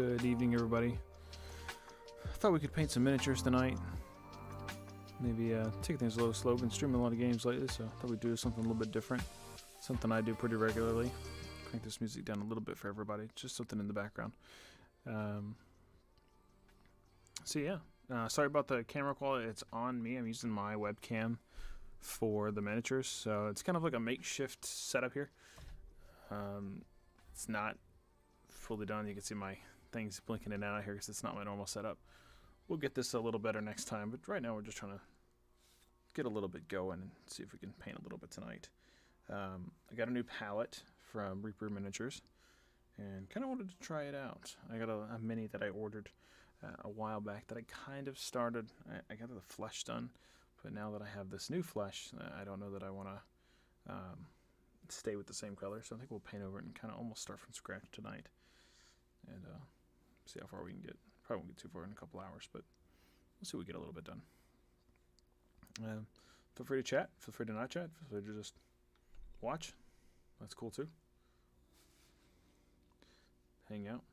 Good evening, everybody. I thought we could paint some miniatures tonight. Maybe take things a little slow. Been streaming a lot of games lately, so I thought we'd do something a little bit different. Something I do pretty regularly. Crank this music down a little bit for everybody. Just something in the background. So yeah, sorry about the camera quality. It's on me. I'm using my webcam for the miniatures, so it's kind of like a makeshift setup here. It's not fully done. You can see my things blinking in and out here because it's not my normal setup. We'll get this a little better next time, but right now we're just trying to get a little bit going and see if we can paint a little bit tonight. I got a new palette from Reaper Miniatures and kind of wanted to try it out. I got a mini that I ordered a while back that I kind of started. I got the flesh done, but now that I have this new flesh, I don't know that I want to stay with the same color, so I think we'll paint over it and kind of almost start from scratch tonight and see how far we can get. Probably won't get too far in a couple hours, but we'll see if we get a little bit done. Feel free to chat. Feel free to not chat. Feel free to just watch. That's cool too. Hang out.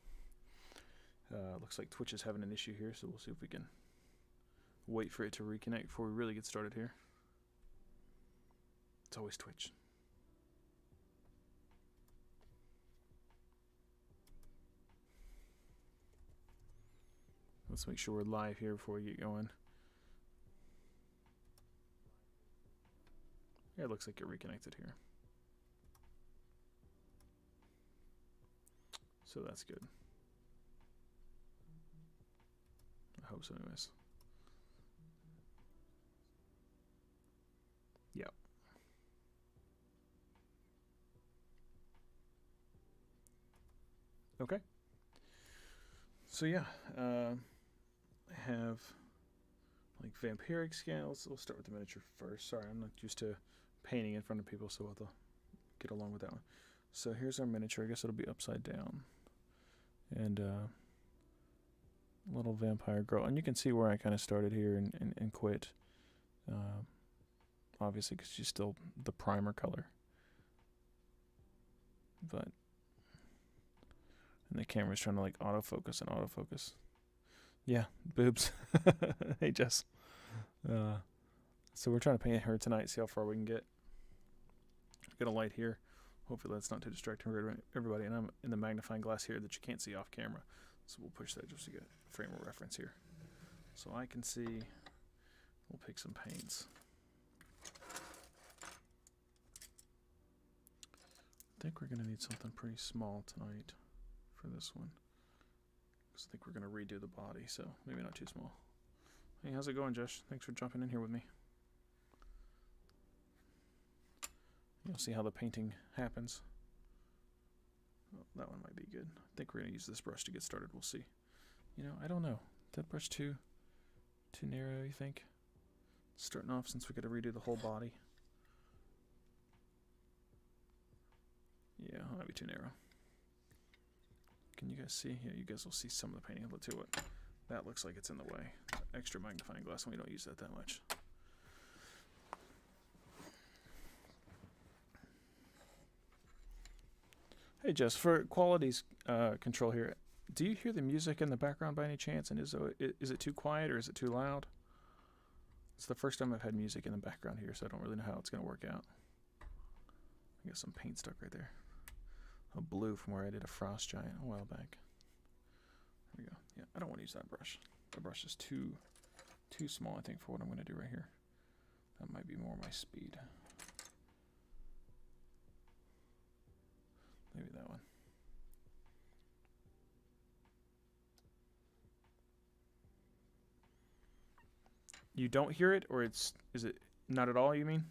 Looks like Twitch is having an issue here, so we'll see if we can wait for it to reconnect before we really get started here. It's always Twitch. Let's make sure we're live here before we get going. Yeah, it looks like you're reconnected here. So that's good. I hope so anyways. Yep. Okay. So yeah, I have like vampiric scales. We'll start with the miniature first. Sorry, I'm not used to painting in front of people, so I'll have to get along with that one. So here's our miniature. I guess it'll be upside down. And little vampire girl. And you can see where I kind of started here and quit. Obviously, because she's still the primer color. But and the camera's trying to like autofocus and autofocus. Yeah, boobs. Hey, Jess. So we're trying to paint her tonight, see how far we can get. Got a light here. Hopefully that's not too distracting for everybody. And I'm in the magnifying glass here that you can't see off camera. So we'll push that just to get a frame of reference here. So I can see. We'll pick some paints. I think we're going to need something pretty small tonight for this one. I think we're going to redo the body, so maybe not too small. Hey, how's it going, Josh? Thanks for jumping in here with me. You'll see how the painting happens. Oh, that one might be good. I think we're going to use this brush to get started. We'll see. You know, I don't know. Is that brush too narrow, you think? Starting off since we got to redo the whole body. Yeah, that might be too narrow. Can you guys see? Yeah, you guys will see some of the painting. Let's see what that looks like. It's in the way. Extra magnifying glass, and we don't use that much. Hey, Jess, for qualities control here, do you hear the music in the background by any chance? And is it too quiet or is it too loud? It's the first time I've had music in the background here, so I don't really know how it's going to work out. I got some paint stuck right there. A blue from where I did a frost giant a while back. There we go. Yeah, I don't want to use that brush. The brush is too small, I think, for what I'm going to do right here. That might be more my speed. Maybe that one. You don't hear it, or is it not at all, you mean?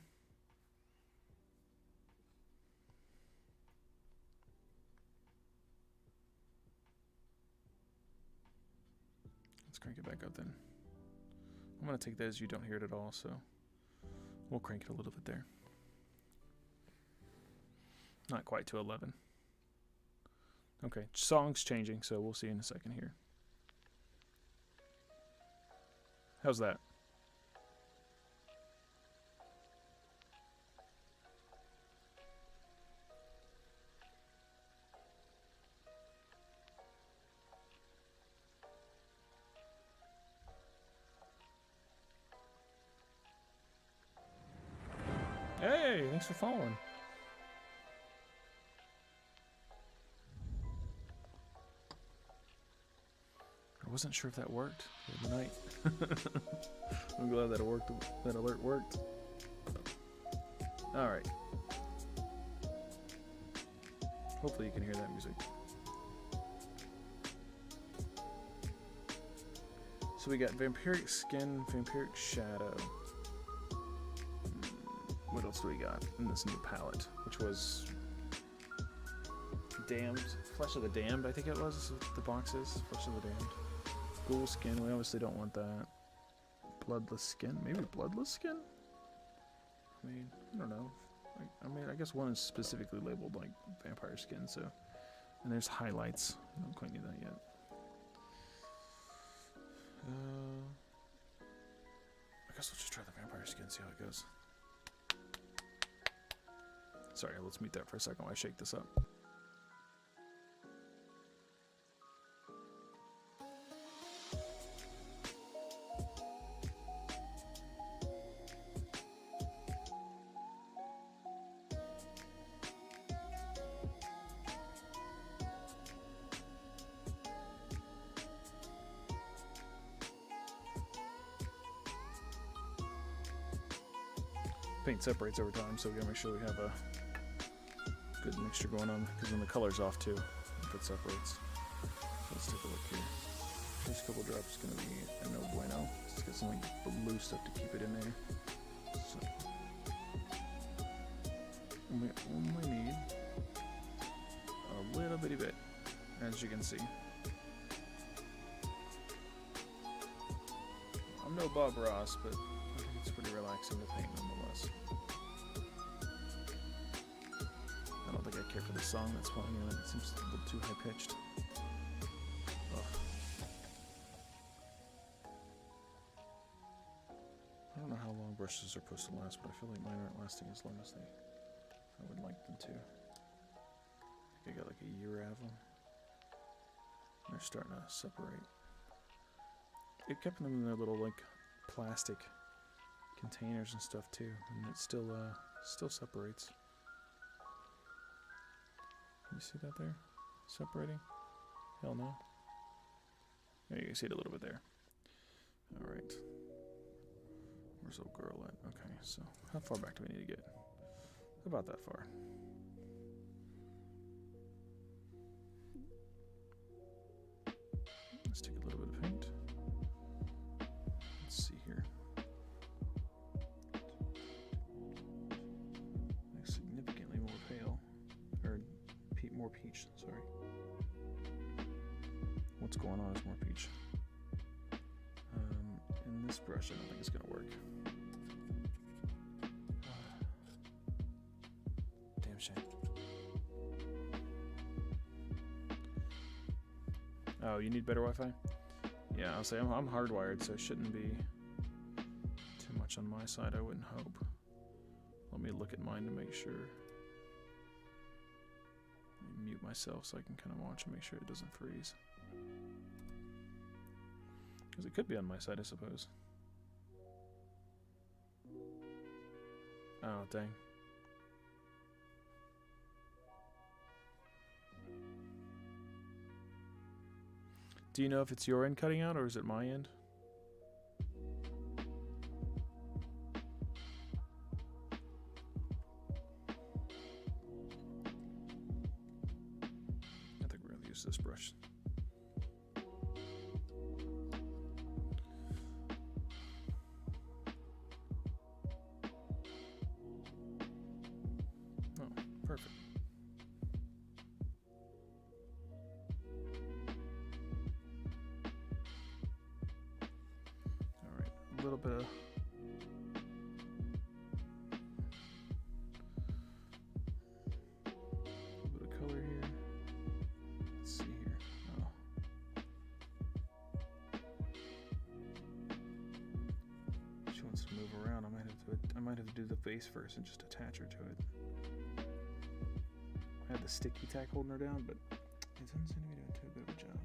Let's crank it back up then. I'm going to take that as you don't hear it at all, so we'll crank it a little bit there. Not quite to 11. Okay, song's changing, so we'll see in a second here. How's that? Hey, thanks for following. I wasn't sure if that worked the other night. I'm glad that it worked. That alert worked. All right. Hopefully you can hear that music. So we got Vampiric Skin, Vampiric Shadow. What else do we got in this new palette? Which was Damned, Flesh of the Damned, I think it was, the box is. Flesh of the Damned. Ghoul Skin, we obviously don't want that. Bloodless Skin, maybe Bloodless Skin? I mean, I don't know. I guess one is specifically labeled like Vampire Skin, so. And there's highlights. I don't quite need that yet. I guess we'll just try the Vampire Skin, see how it goes. Sorry, let's mute that for a second while I shake this up. Paint separates over time, so we gotta make sure we have a good mixture going on, because when the color's off too, if it separates. So let's take a look here. First couple drops is gonna be a no bueno. Let's get some like blue stuff to keep it in there. So we only need a little bitty bit, as you can see. I'm no Bob Ross, but I think it's pretty relaxing to paint nonetheless. I don't think I care for the song that's playing in it. It seems a little too high pitched. I don't know how long brushes are supposed to last, but I feel like mine aren't lasting as long as I would like them to. I think I got like a year out of them. They're starting to separate. It kept them in their little like plastic containers and stuff too, and it still separates. Can you see that there? Separating? Hell no. There, you can see it a little bit there. Alright. Where's old girl at? Okay, so how far back do we need to get? About that far. Let's take a little bit of paint. Let's see here. Like significantly more pale. Or more peach, sorry. What's going on is more peach. In this brush, I don't think it's going to work. Damn shame. Oh, you need better Wi-Fi? Yeah, I'll say I'm hardwired, so it shouldn't be too much on my side, I wouldn't hope. Let me look at mine to make sure. Let me mute myself so I can kind of watch and make sure it doesn't freeze. Because it could be on my side, I suppose. Oh, dang. Do you know if it's your end cutting out or is it my end? I think we're going to use this brush. Oh, perfect. A little bit of color here. Let's see here. Oh. She wants to move around. I might have to do the face first and just attach her to it. I have the sticky tack holding her down, but it doesn't seem to be doing too good of a job.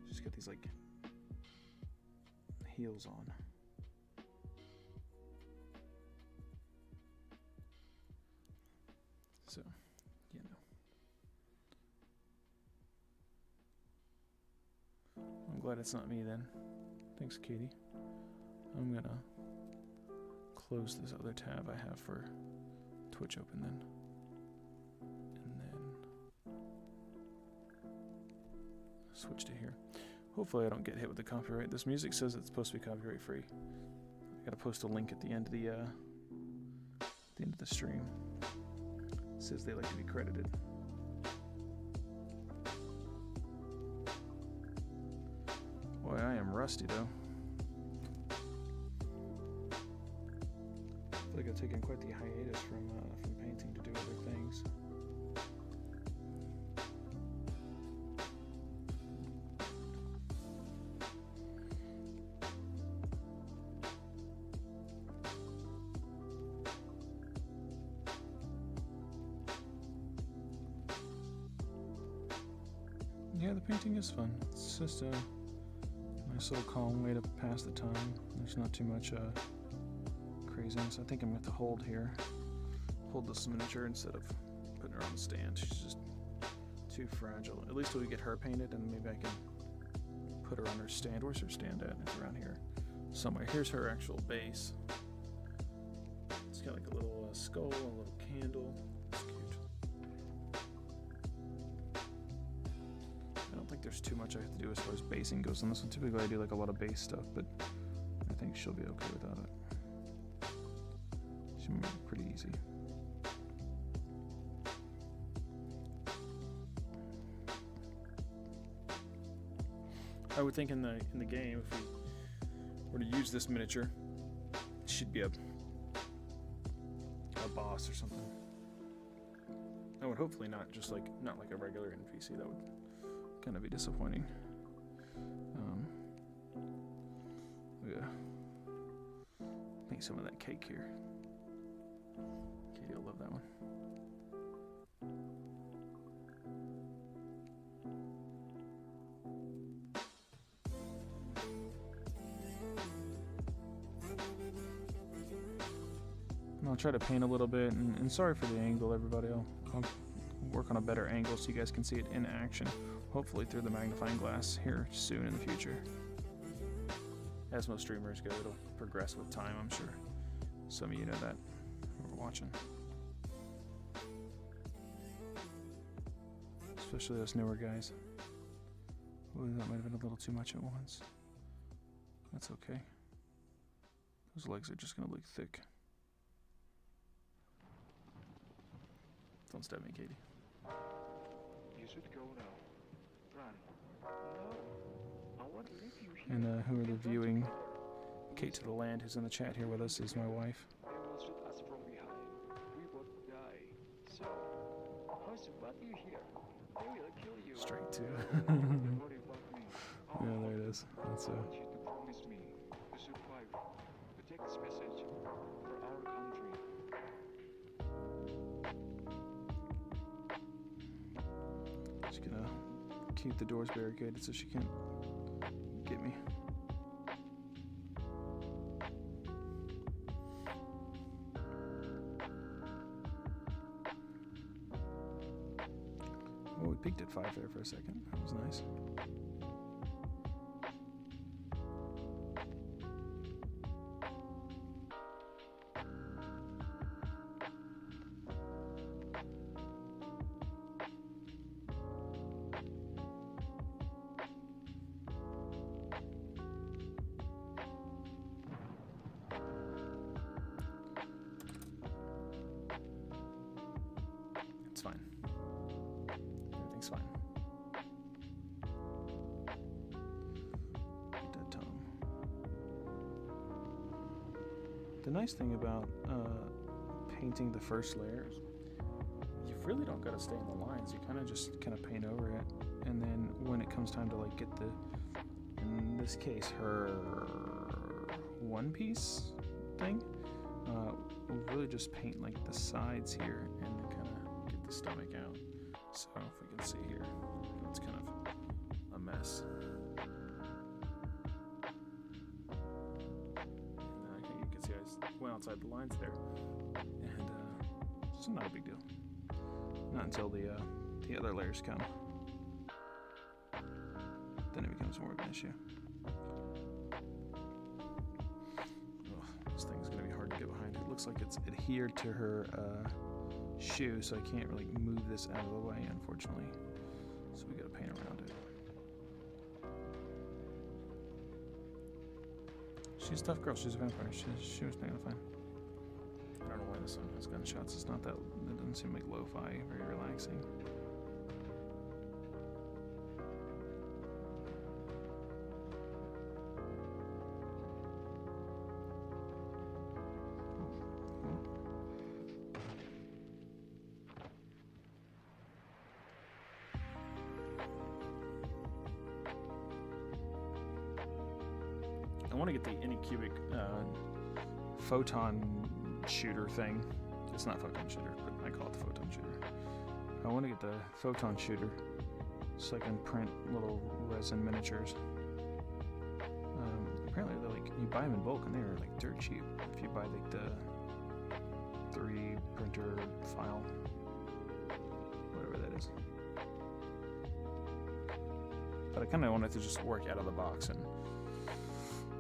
She's got these like heels on. So, you know. I'm glad it's not me then. Thanks, Katie. I'm gonna close this other tab I have for Twitch open then. And then switch to here. Hopefully I don't get hit with the copyright. This music says it's supposed to be copyright free. I gotta post a link at the end of the stream. It says they like to be credited. Boy, I am rusty though. I feel like I've taken quite the hiatus from painting to do other things. Yeah, the painting is fun. It's just a nice little calm way to pass the time. There's not too much craziness. I think I'm going to hold here. Hold this miniature instead of putting her on the stand. She's just too fragile. At least till we get her painted, and maybe I can put her on her stand. Where's her stand at? It's around here somewhere. Here's her actual base. It's got like a little skull, a little candle. It's cute. I don't think there's too much I have to do as far as basing goes on this one. Typically I do like a lot of base stuff, but I think she'll be okay without it. She'll be pretty easy. I would think in the game, if we were to use this miniature, she'd be a boss or something. I would hopefully not like a regular NPC. That would kind of be disappointing. Yeah, make some of that cake here. Katie will love that one. And I'll try to paint a little bit, and sorry for the angle, everybody. I'll work on a better angle so you guys can see it in action. Hopefully through the magnifying glass here soon in the future. As most streamers go, it'll progress with time, I'm sure. Some of you know that who are watching. Especially us newer guys. Ooh, that might have been a little too much at once. That's okay. Those legs are just gonna look thick. Don't stab me, Katie. You should go now. Run. No. I want to leave you here. And who are the viewing? Kate to the Land, who's in the chat here with us, is my wife. They will shoot us from behind. We will die. So, how's what you hear? They will kill you. Strike two. Don't worry about me. Yeah, there it is. That's I want you to promise me to survive, to take this message for our country. She's gonna keep the doors barricaded so she can't get me. Oh, we peaked at 5 there for a second. That was nice. It's fine. Everything's fine. Dead Tom. The nice thing about painting the first layer is you really don't gotta stay in the lines. You kind of paint over it, and then when it comes time to like get the, in this case, her one piece thing, we'll really just paint like the sides here and then kind of get the stomach out. So if we can see here, it's kind of a mess. And I think you can see I went outside the lines there, and it's not a big deal. Not until the other layers come. Then it becomes more of an issue. Ugh, this thing's gonna be hard to get behind. It looks like it's adhered to her shoe, so I can't really move this out of the way, unfortunately. So we gotta paint around it. She's a tough girl. She's a vampire. She was doing fine. I don't know why this one has gunshots. It's not that. It doesn't seem like lo-fi. Very relaxing. I want to get the Anycubic photon shooter thing. It's not photon shooter, but I call it the photon shooter. I want to get the photon shooter so I can print little resin miniatures. Apparently, they're like, you buy them in bulk and they're like dirt cheap if you buy like the 3 printer file, whatever that is. But I kind of wanted to just work out of the box, and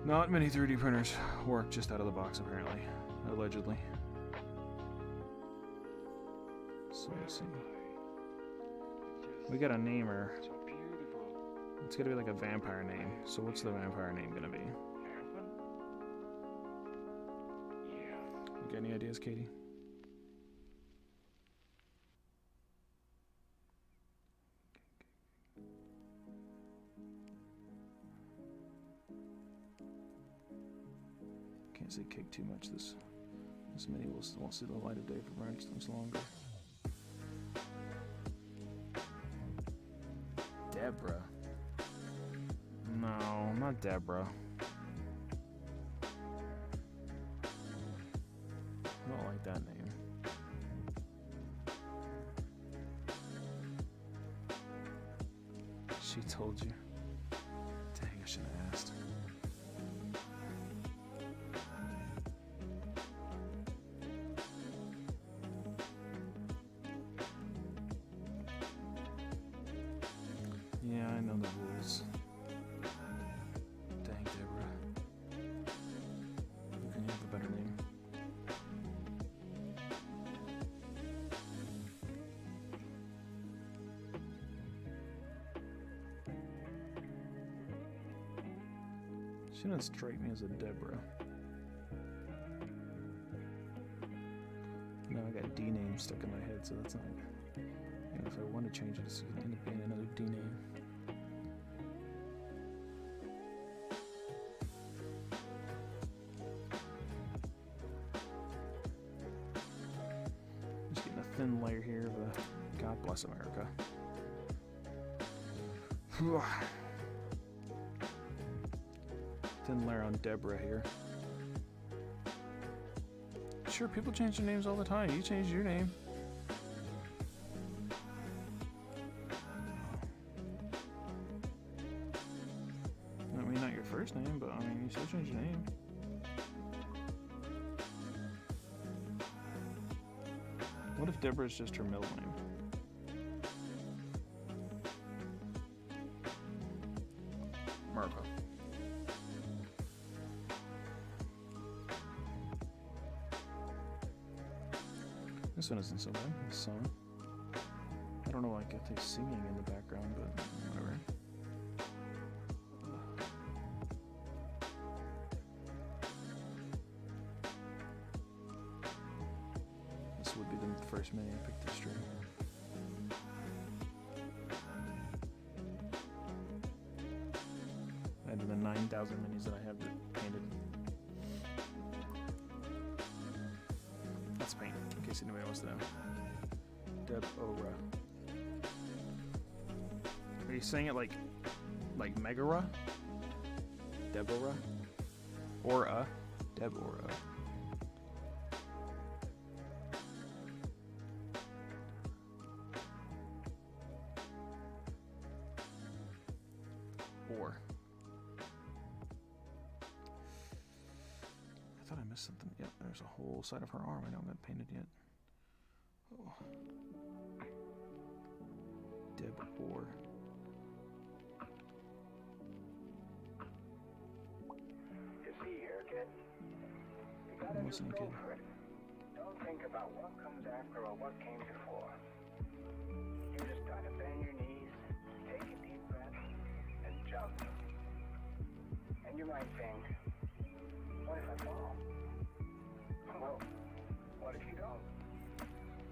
not many 3D printers work just out of the box, apparently. Allegedly. So let's see. We gotta name her. So beautiful. It's gotta be like a vampire name. So what's the vampire name gonna be? Heaven? Yeah. You got any ideas, Katie? Can't say cake too much. This mini won't see the light of day for much longer. Deborah. No, not Deborah. I don't like that name. She told you. Dang, I should have asked. Yeah, I know the rules. Dang, Deborah. You can have a better name. She doesn't strike me as a Deborah. Now I got D names stuck in my head, so that's not. You know, if I want to change it, it's going to end up being another D name. Just getting a thin layer here of a God Bless America. Thin layer on Deborah here. Sure, people change their names all the time. You changed your name. I mean, not your first name, but I mean, you still change your name. What if Deborah's just her middle name? Marco. This one isn't so bad. The song. I don't know why I got this singing in the background, but whatever. This would be the first mini I picked this string. Out of the 9,000 minis that I have painted. That's paint, in case anybody wants to know. Deborah. Are you saying it like Megara? Deborah? Or Deborah. Or. I thought I missed something. Yep, there's a whole side of her arm I don't got painted yet. Oh. Deborah. You see here, kid? You gotta just Wasn't go good. for it. Don't think about what comes after or what came before. You just gotta bend your knees, take a deep breath, and jump. And you might think, what if I fall? Well, what if you don't?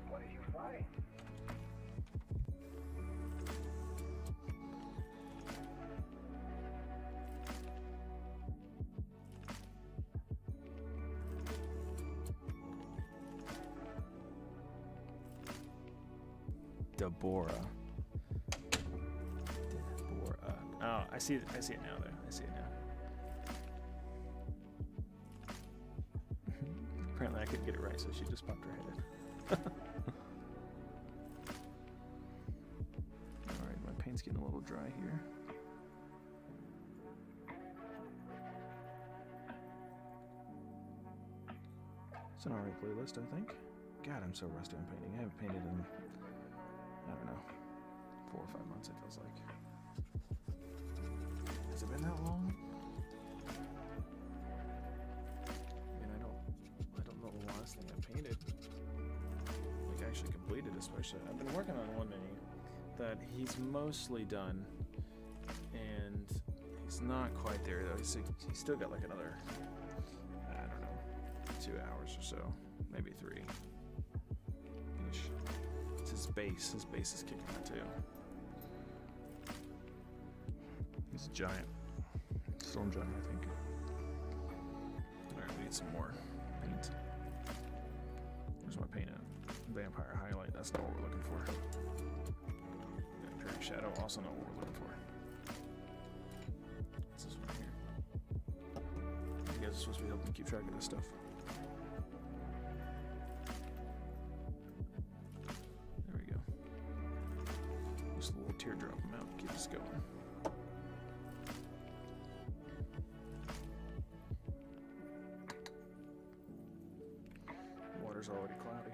What if you fly? Deborah. Oh, I see it now though. I see it now. Apparently I couldn't get it right, so she just popped her head in. Alright, my paint's getting a little dry here. It's an alright playlist, I think. God, I'm so rusty on painting. I haven't painted in, I don't know, 4 or 5 months, it feels like. Has it been that long? I mean, I don't know the last thing I painted. Like, actually completed, especially. I've been working on one mini that he's mostly done, and he's not quite there, though. He's still got, like, another, I don't know, 2 hours or so, maybe 3. It's his base. His base is kicking it too. He's a giant. Storm giant, I think. Alright, we need some more paint. Where's my paint at? Vampire highlight. That's not what we're looking for. Vampiric shadow. Also not what we're looking for. What's this one here? You guys are supposed to be helping keep track of this stuff. Just a little teardrop amount, keep us going. Water's already cloudy.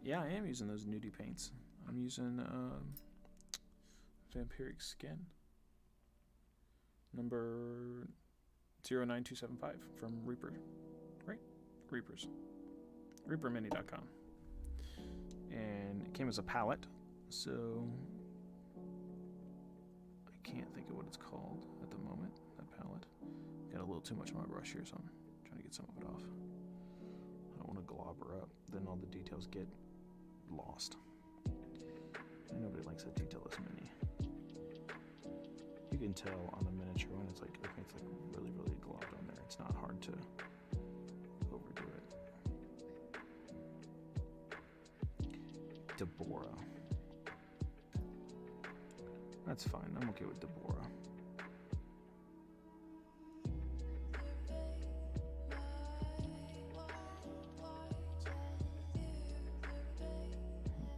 Yeah, I am using those nudie paints. I'm using Vampiric Skin. Number 09275 from Reaper, right? Reapers. ReaperMini.com. And it came as a palette, so I can't think of what it's called at the moment, that palette. Got a little too much on my brush here, so I'm trying to get some of it off. I don't want to globber up, then all the details get lost. And nobody likes a detailless mini. You can tell on a miniature when it's like, okay, it's like really, really globbed on there. It's not hard to overdo it. Deborah. That's fine. I'm okay with Deborah.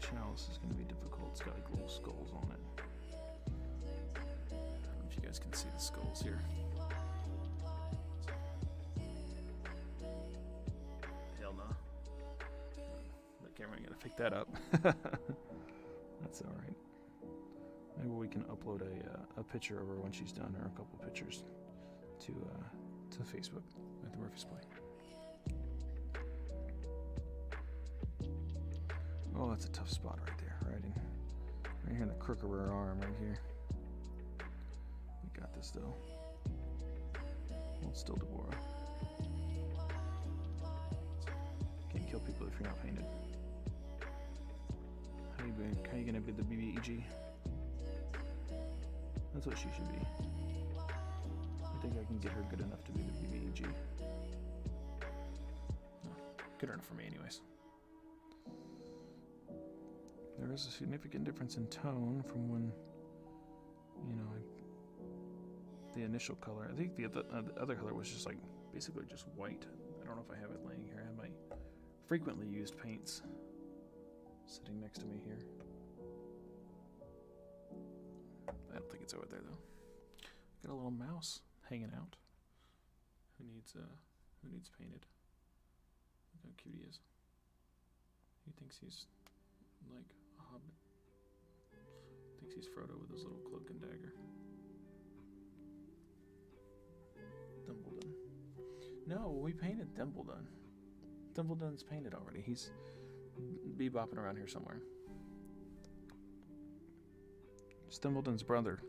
Chalice is going to be difficult. It's got like little skulls on it. I don't know if you guys can see the skulls here. Hell no. The camera ain't gonna pick that up. That's all right. Maybe we can upload a picture of her when she's done, or a couple pictures to Facebook at the Murphy's Play. Oh, that's a tough spot right there, right here in the crook of her arm, right here. We got this though. Well, it's still Deborah. Can't kill people if you're not painted. How you gonna be the BBEG? That's what she should be. I think I can get her good enough to be the BBEG. No, good enough for me anyways. There is a significant difference in tone from when, the initial color. I think the other color was just like, basically just white. I don't know if I have it laying here. I have my frequently used paints sitting next to me here. I don't think it's over there though. Got a little mouse hanging out. Who needs Who needs painted? Look how cute he is. He thinks he's like a hobbit. Thinks he's Frodo with his little cloak and dagger. Dumbledore. No, we painted Dumbledore. Dumbledore's painted already. He's bebopping around here somewhere. It's Dumbledore's brother.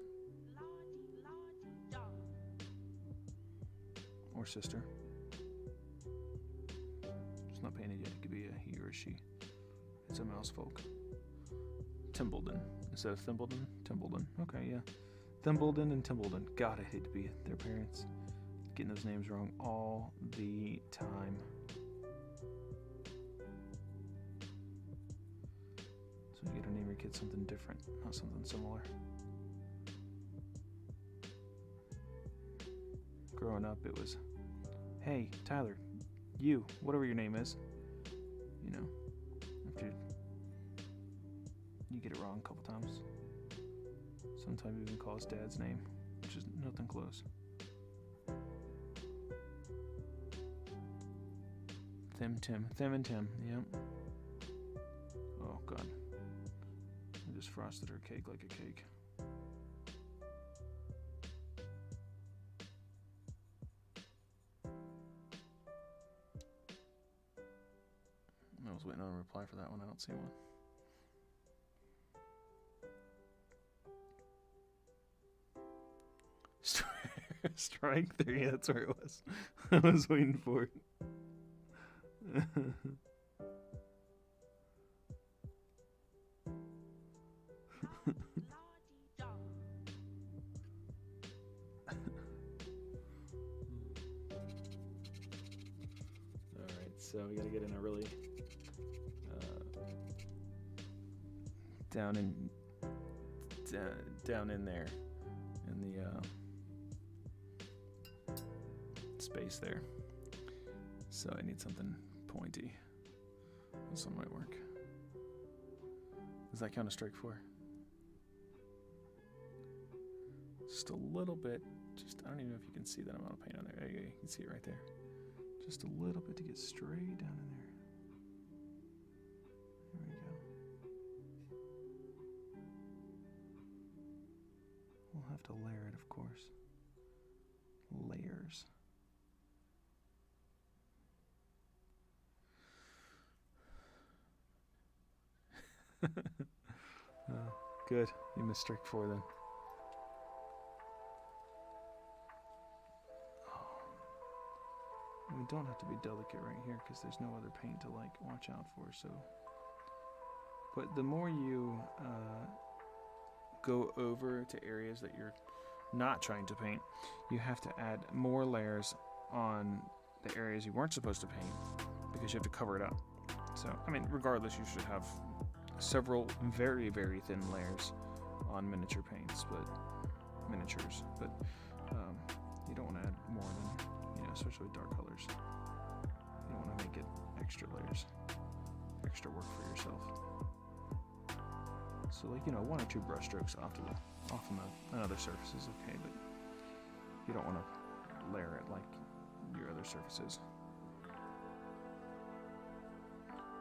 Or sister. It's not painted yet. It could be a he or a she. It's a mouse folk. Timbledon. Instead of Thimbledon? Timbledon. Okay, yeah. Thimbledon and Timbledon. God, I hate to be their parents. Getting those names wrong all the time. So you gotta name your kid something different, not something similar. Growing up, it was, hey, Tyler, you, whatever your name is, you know, after you get it wrong a couple times. Sometimes you even call his dad's name, which is nothing close. Them and Tim, yep. Oh, God. I just frosted her cake like a cake. I was waiting on a reply for that one. I don't see one. Strike 3, that's where it was. I was waiting for it. Alright, so we gotta get in a really down in there in the space there. So I need something pointy. This one might work. Does that count as strike 4? Just a little bit. Just, I don't even know if you can see that amount of paint on there. There you go. You can see it right there. Just a little bit to get straight down in there. There we go. We'll have to layer it, of course. Layers. Oh, good. You missed strike 4 then. We don't have to be delicate right here because there's no other paint to like watch out for. So, but the more you go over to areas that you're not trying to paint, you have to add more layers on the areas you weren't supposed to paint because you have to cover it up. So, I mean, regardless, you should have several very, very thin layers on miniatures, but you don't want to add more than, especially with dark colors. You don't want to make it extra layers, extra work for yourself. So, like, 1 or 2 brush strokes off another surface is okay, but you don't want to layer it like your other surfaces.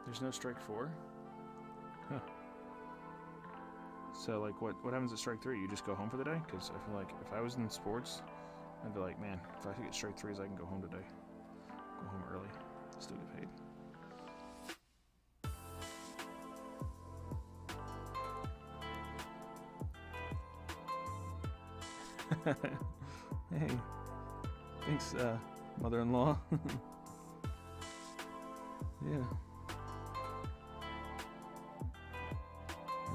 There's no strike 4? Huh. So, like, what happens at strike 3? You just go home for the day? Because I feel like if I was in sports, I'd be like, man, if I could get strike 3s, I can go home today. Go home early. Still get paid. Hey. Thanks, mother-in-law. Yeah.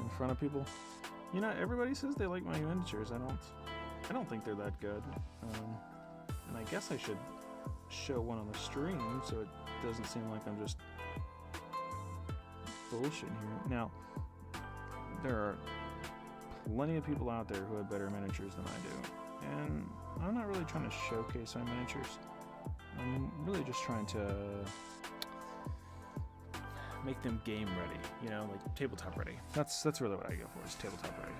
In front of people. Everybody says they like my miniatures. I don't think they're that good. And I guess I should show one on the stream so it doesn't seem like I'm just bullshitting here. Now, there are plenty of people out there who have better miniatures than I do. And I'm not really trying to showcase my miniatures. I'm really just trying to make them game ready, like tabletop ready. That's really what I go for, is tabletop ready.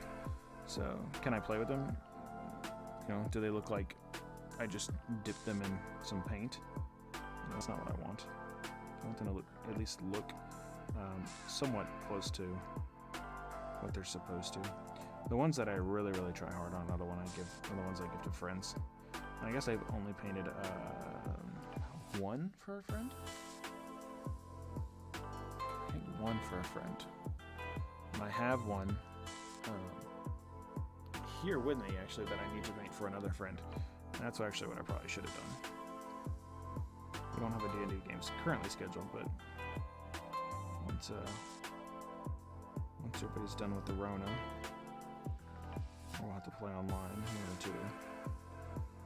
So, can I play with them? Do they look like I just dipped them in some paint? That's not what I want. I want them to at least look somewhat close to what they're supposed to. The ones that I really try hard on are the ones I give to friends. And I guess I've only painted one for a friend. I think one for a friend. And I have one here with me actually that I need to paint for another friend. And that's actually what I probably should have done. We don't have a D&D games currently scheduled, but once everybody's done with the Rona, we'll have to play online one or two.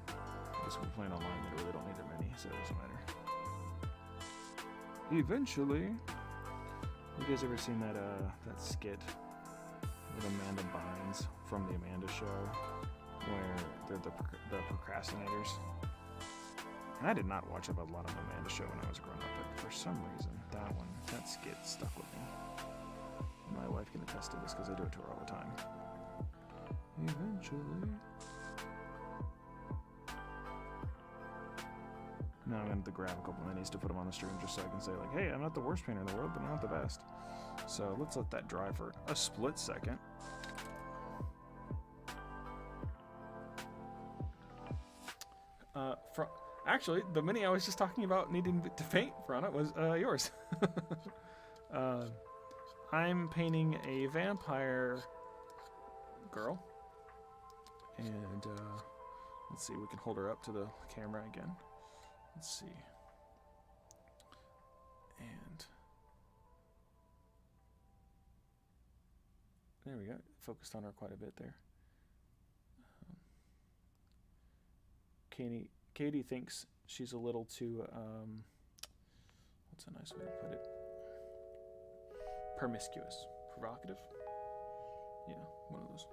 I guess if we're playing online, we really don't need that many, so it doesn't matter. Eventually, you guys ever seen that skit with Amanda Bynes from the Amanda Show, where they're the procrastinators? And I did not watch a lot of Amanda Show when I was growing up, but for some reason, that skit stuck with me. And my wife can attest to this because I do it to her all the time. Eventually. Now I'm going to have to grab a couple minis to put them on the stream just so I can say, like, hey, I'm not the worst painter in the world, but I'm not the best. So let's let that dry for a split second. Actually, the mini I was just talking about needing to paint on it was yours. I'm painting a vampire girl. And let's see, we can hold her up to the camera again. Let's see. And there we go. Focused on her quite a bit there. Katie thinks she's a little too, what's a nice way to put it? Promiscuous. Provocative? Yeah, one of those.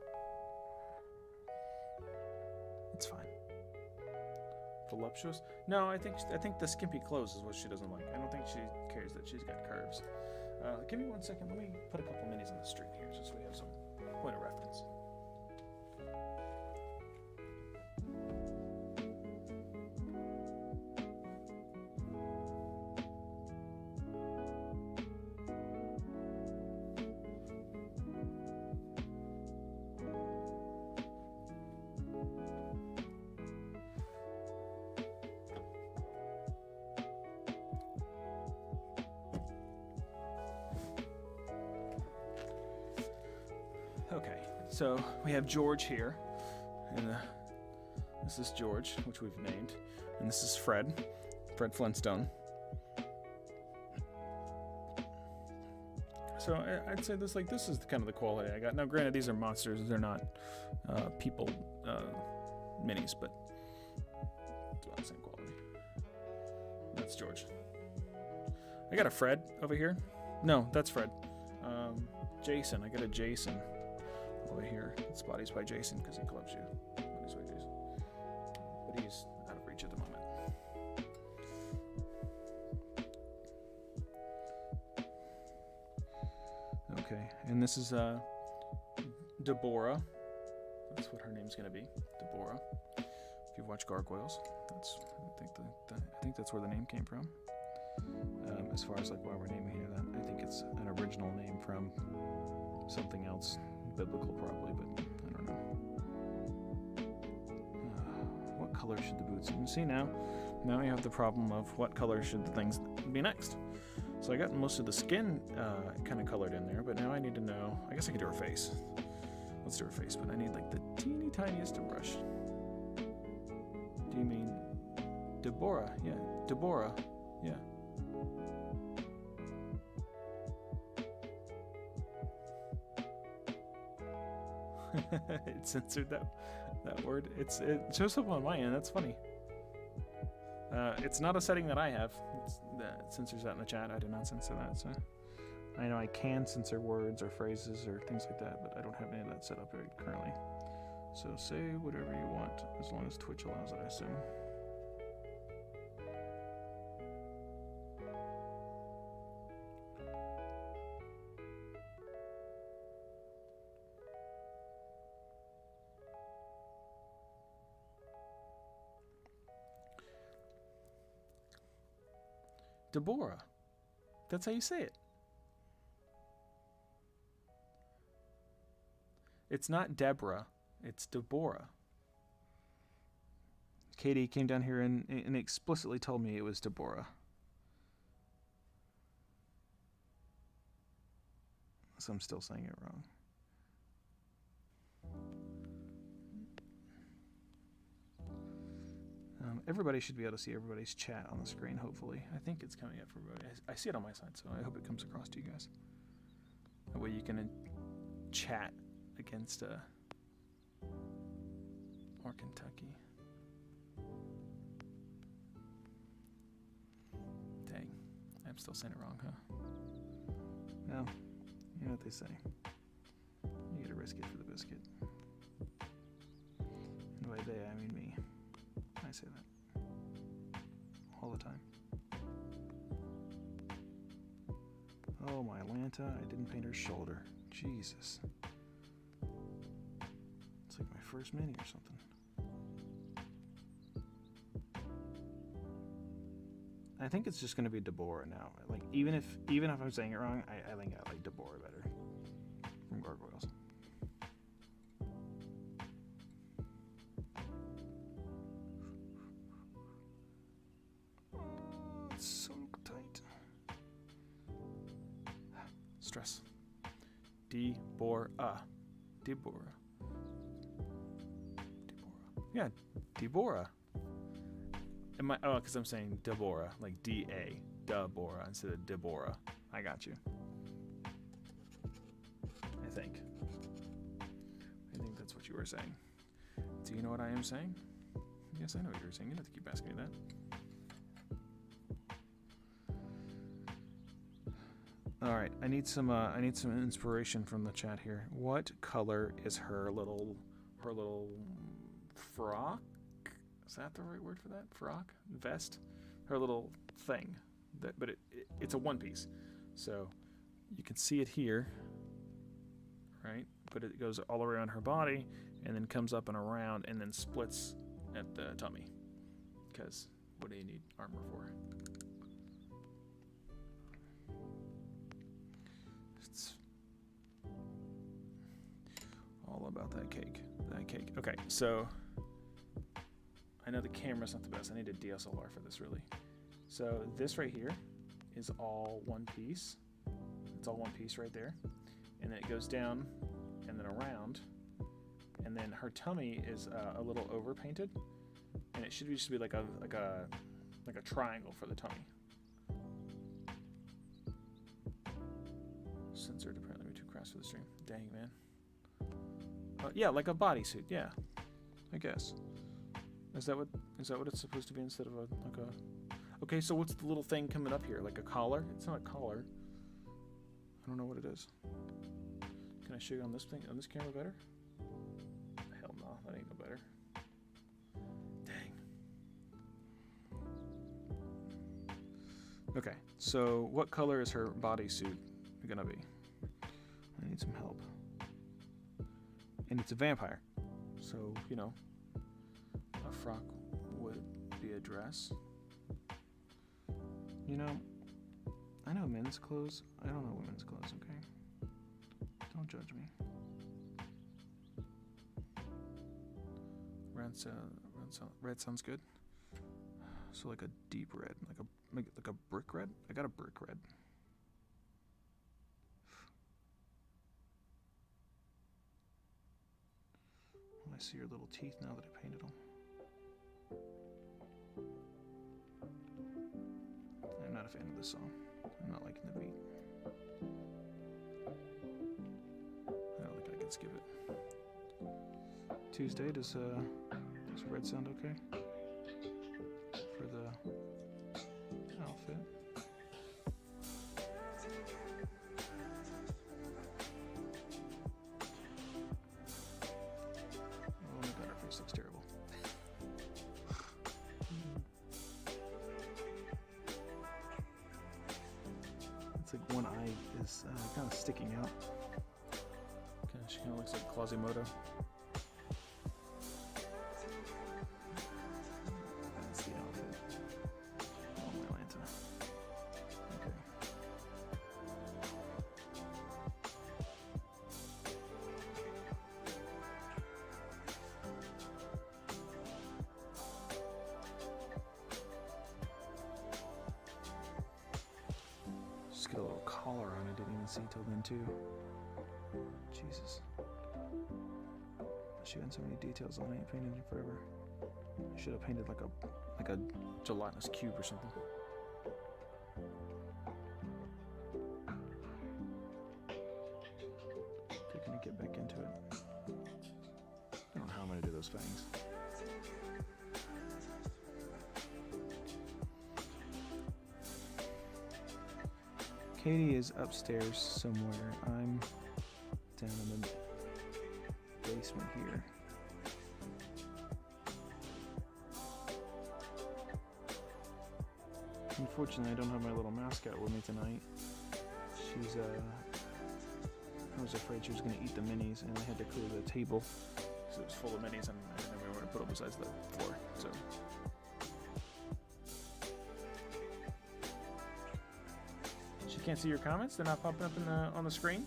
It's fine. Voluptuous? No, I think the skimpy clothes is what she doesn't like. I don't think she cares that she's got curves. Give me 1 second. Let me put a couple minis on the street here just so we have some point of reference. Okay, so we have George here, and this is George, which we've named, and this is Fred Flintstone. So I'd say this is kind of the quality I got. Now, granted, these are monsters; they're not people minis, but it's about the same quality. That's George. I got a Fred over here. No, that's Fred. Jason. I got a Jason over here. It's bodies by Jason because he clubs you. Bodies by Jason. But he's out of reach at the moment. Okay, and this is Deborah. That's what her name's gonna be, Deborah. If you've watched Gargoyles, I think that's where the name came from. As far as like why we're naming here, that I think it's an original name from something else, biblical probably, but I don't know. What color should the boots be? See now you have the problem of what color should the things be next. So I got most of the skin kind of colored in there, but now I need to know. I guess I can do her face. Let's do her face, but I need like the teeny tiniest of brush. Do you mean Deborah? Yeah, Deborah. Yeah. It censored that word. It shows up on my end. That's funny. It's not a setting that I have. It censors that in the chat. I did not censor that. So I know I can censor words or phrases or things like that, but I don't have any of that set up right currently. So say whatever you want, as long as Twitch allows it, I assume. Deborah. That's how you say it. It's not Deborah. It's Deborah. Katie came down here and explicitly told me it was Deborah. So I'm still saying it wrong. Everybody should be able to see everybody's chat on the screen, hopefully. I think it's coming up for everybody. I see it on my side, so I hope it comes across to you guys. That way you can chat against or Kentucky. Dang, I'm still saying it wrong, huh? Well, you know what they say. You gotta risk it for the biscuit. And by they, I mean me. I say that all the time. Oh, my Atlanta, I didn't paint her shoulder. Jesus. It's like my first mini or something. I think it's just going to be Deborah now. Like, even if I'm saying it wrong, I think I like Deborah better from Gargoyles. It's so tight. Stress. Deborah. Deborah. Yeah, Deborah. Am I? Oh, because I'm saying Deborah, like D-A, Deborah instead of Deborah. I got you. I think that's what you were saying. Do you know what I am saying? Yes, I know what you were saying. You don't have to keep asking me that. All right, I need some inspiration from the chat here. What color is her little frock? Is that the right word for that? Frock? Vest? Her little thing. But it's a one piece. So you can see it here, right? But it goes all around her body and then comes up and around and then splits at the tummy. Because what do you need armor for? It's all about that cake. That cake. Okay, so I know the camera's not the best. I need a DSLR for this, really. So this right here is all one piece. It's all one piece right there. And then it goes down and then around. And then her tummy is a little overpainted. And it should just be like a triangle for the tummy. Censored, apparently we're too crass for the stream. Dang, man. Yeah, like a bodysuit, yeah. I guess. Is that what it's supposed to be instead of a Okay, so what's the little thing coming up here? Like a collar? It's not a collar. I don't know what it is. Can I show you on this camera better? Hell no, that ain't no better. Dang. Okay, so what color is her bodysuit gonna be? I need some help. And it's a vampire. So, you know, a frock would be a dress. You know, I know men's clothes. I don't know women's clothes, okay? Don't judge me. Red sounds good. So like a deep red, like a brick red? I got a brick red. I see your little teeth now that I painted them. I'm not a fan of this song. I'm not liking the beat. I don't think I can skip it. Tuesday, does red sound okay? For the outfit. Oh my god, our face looks terrible. It's like one eye is kind of sticking out. She kind of looks like Quasimodo. That's the outfit. Oh, my Atlanta. see till then too. Jesus. She had so many details on it. I ain't painted it forever. I should have painted like a gelatinous cube or something. Okay, can I get back into it? I don't know how I'm gonna do those fangs. Katie is upstairs somewhere. I'm down in the basement here. Unfortunately, I don't have my little mascot with me tonight. She's I was afraid she was going to eat the minis, and I had to clear the table because it was full of minis, and I didn't have anywhere to put them besides the floor. So. She can't see your comments? They're not popping up on the screen?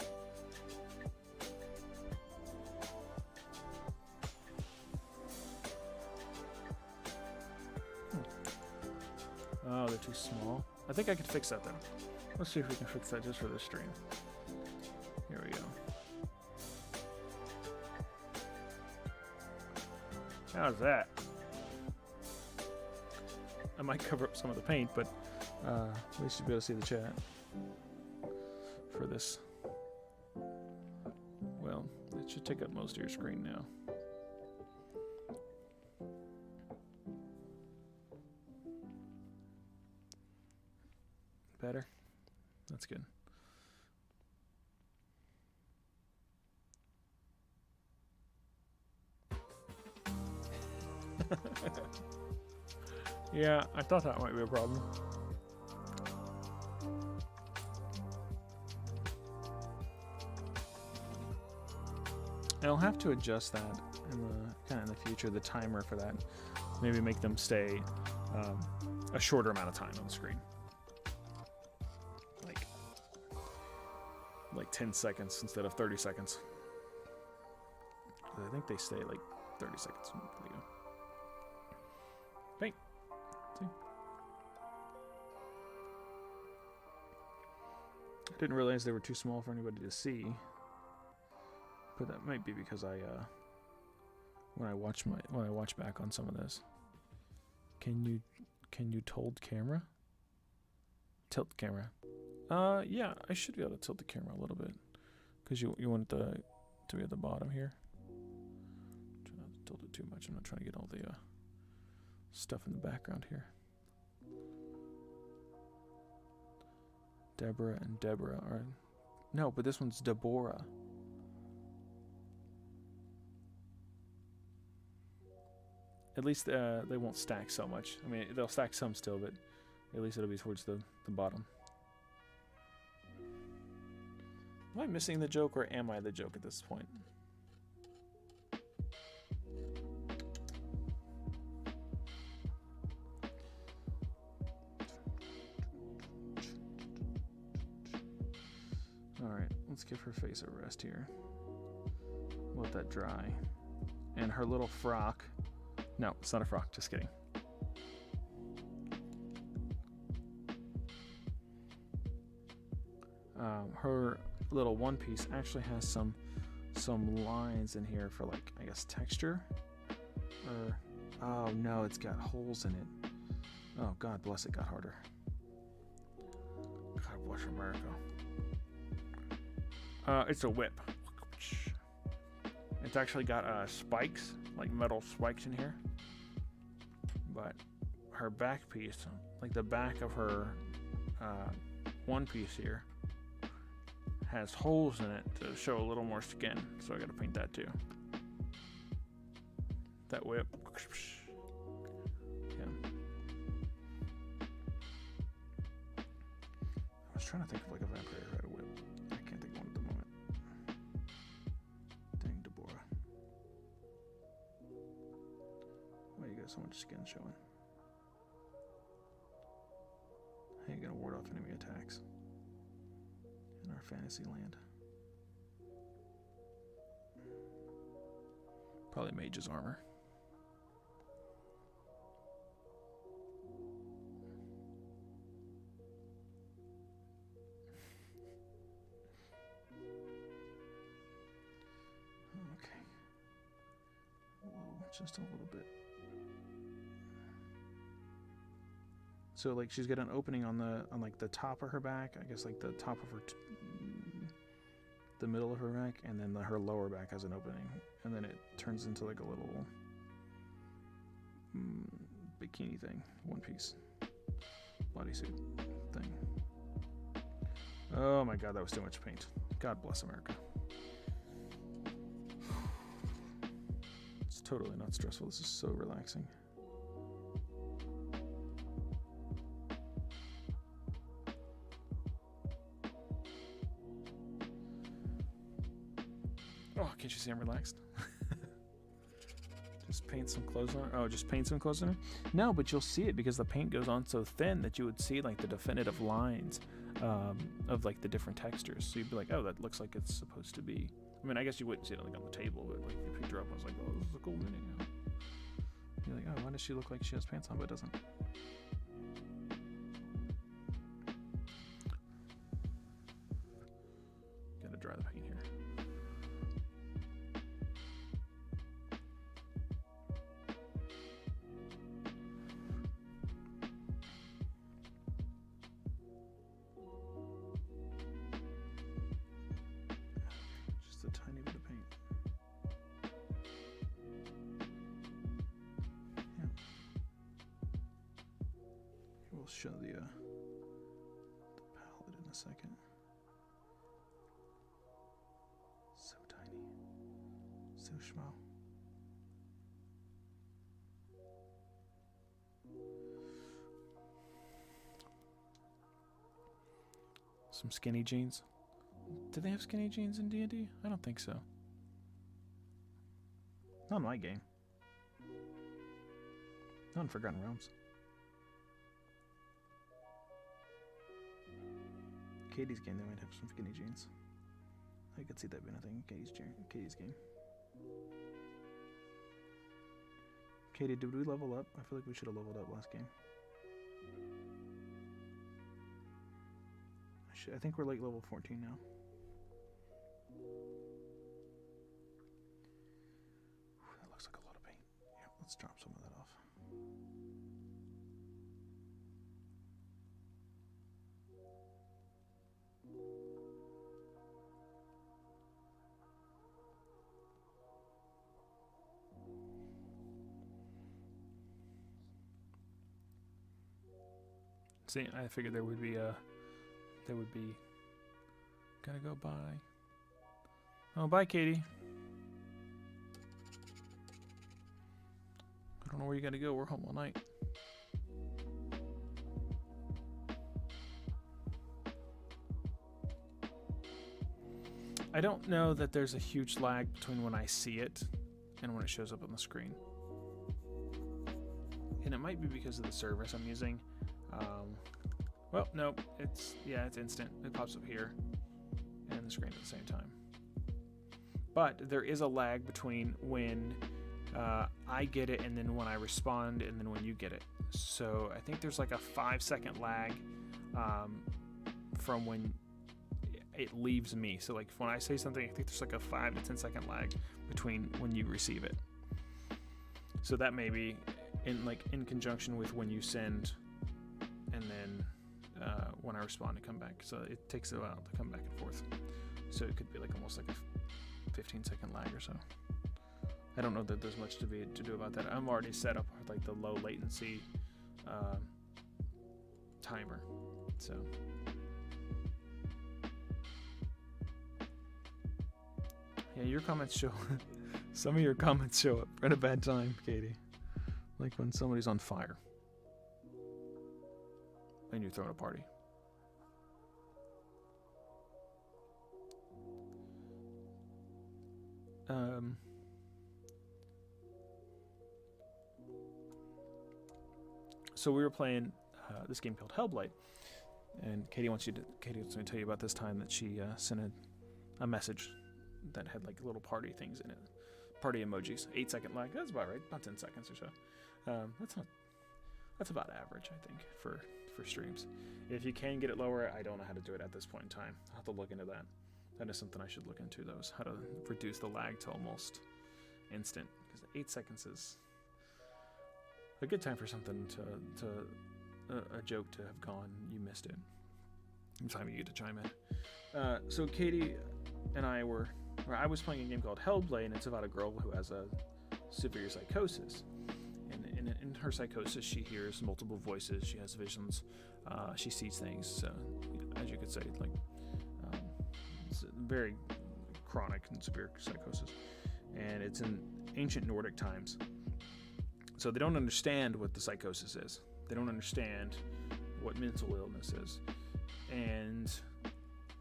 Oh, they're too small. I think I could fix that though. Let's see if we can fix that just for this stream. Here we go. How's that? I might cover up some of the paint, but we should be able to see the chat for this. Well, it should take up most of your screen now. Better? That's good. Yeah, I thought that might be a problem. I'll have to adjust that in the future, the timer for that. Maybe make them stay a shorter amount of time on the screen. Like 10 seconds instead of 30 seconds. I think they stay like 30 seconds. There we go. Paint. See? I didn't realize they were too small for anybody to see. But that might be because when I watch back on some of this. Can you tilt camera? Tilt camera. Yeah, I should be able to tilt the camera a little bit, because you want it to be at the bottom here. Try not to tilt it too much. I'm not trying to get all the stuff in the background here. Deborah and Deborah are no, but this one's Deborah. At least they won't stack so much. I mean, they'll stack some still, but at least it'll be towards the bottom. Am I missing the joke, or am I the joke at this point? Alright, let's give her face a rest here. Let that dry. And her little frock. No, it's not a frock, just kidding. Her little one piece actually has some lines in here for, like, I guess texture. Or oh no, it's got holes in it. Oh, God bless it, got harder. God bless America. It's a whip. It's actually got spikes, like metal spikes in here. But her back piece, like the back of her one piece here, has holes in it to show a little more skin, so I gotta paint that too. That whip. Yeah. I was trying to think of like a vampire who had a whip. I can't think of one at the moment. Dang, Deborah. Why you got so much skin showing? How you gonna ward off enemy attacks in our fantasy land? Probably mage's armor. just a little bit. So like she's got an opening on like the top of her back, I guess like the top of her, the middle of her back, and then her lower back has an opening, and then it turns into like a little bikini thing, one piece bodysuit thing. Oh my god, that was too much paint. God bless America. It's totally not stressful. This is so relaxing. Oh, can't you see I'm relaxed? Just paint some clothes on her. Oh, just paint some clothes on her? No, but you'll see it because the paint goes on so thin that you would see like the definitive lines of like the different textures. So you'd be like, oh, that looks like it's supposed to be. I mean, I guess you wouldn't see it like on the table, but like if you picked her up, I was like, oh, this is a cool mini. You're like, oh, why does she look like she has pants on but doesn't? Gotta dry the paint here. Just a tiny bit of paint. Yeah. We'll show the palette in a second. So tiny. So small. Some skinny jeans. Do they have skinny jeans in D&D? I don't think so. Not in my game. Not in Forgotten Realms. Katie's game, they might have some skinny jeans. I could see that being a thing in Katie's game. Katie, did we level up? I feel like we should have leveled up last game. I think we're like level 14 now. That looks like a lot of paint. Yeah, let's drop some of that off. See, I figured there would be gotta go by. Oh, bye, Katie. I don't know where you gotta go. We're home all night. I don't know that there's a huge lag between when I see it and when it shows up on the screen. And it might be because of the service I'm using. Well, no, it's instant. It pops up here and the screen at the same time. But there is a lag between when I get it and then when I respond and then when you get it. So I think there's like a 5-second lag from when it leaves me. So like when I say something, I think there's like a 5 to 10 second lag between when you receive it. So that may be in conjunction with when you send and then when I respond to come back. So it takes a while to come back and forth. So it could be like almost like a 15-second lag or so. I don't know that there's much to do about that. I'm already set up with like the low latency timer. So yeah, your comments show some of your comments show up at a bad time, Katie. Like when somebody's on fire and you're throwing a party. So we were playing this game called Hellblade, and Katie wants me to tell you about this time that she sent a message that had like little party things in it, party emojis. 8-second lag. That's about right. About 10 seconds or so. That's about average, I think, for streams. If you can get it lower, I don't know how to do it at this point in time. I'll have to look into that. That is something I should look into, though, is how to reduce the lag to almost instant. Because 8 seconds is a good time for something a joke to have gone. You missed it. Time you get to chime in. So Katie and I was playing a game called Hellblade, and it's about a girl who has a severe psychosis. And in her psychosis, she hears multiple voices. She has visions. She sees things. As you could say, like it's a very chronic and severe psychosis, and it's in ancient Nordic times. So they don't understand what the psychosis is. They don't understand what mental illness is. And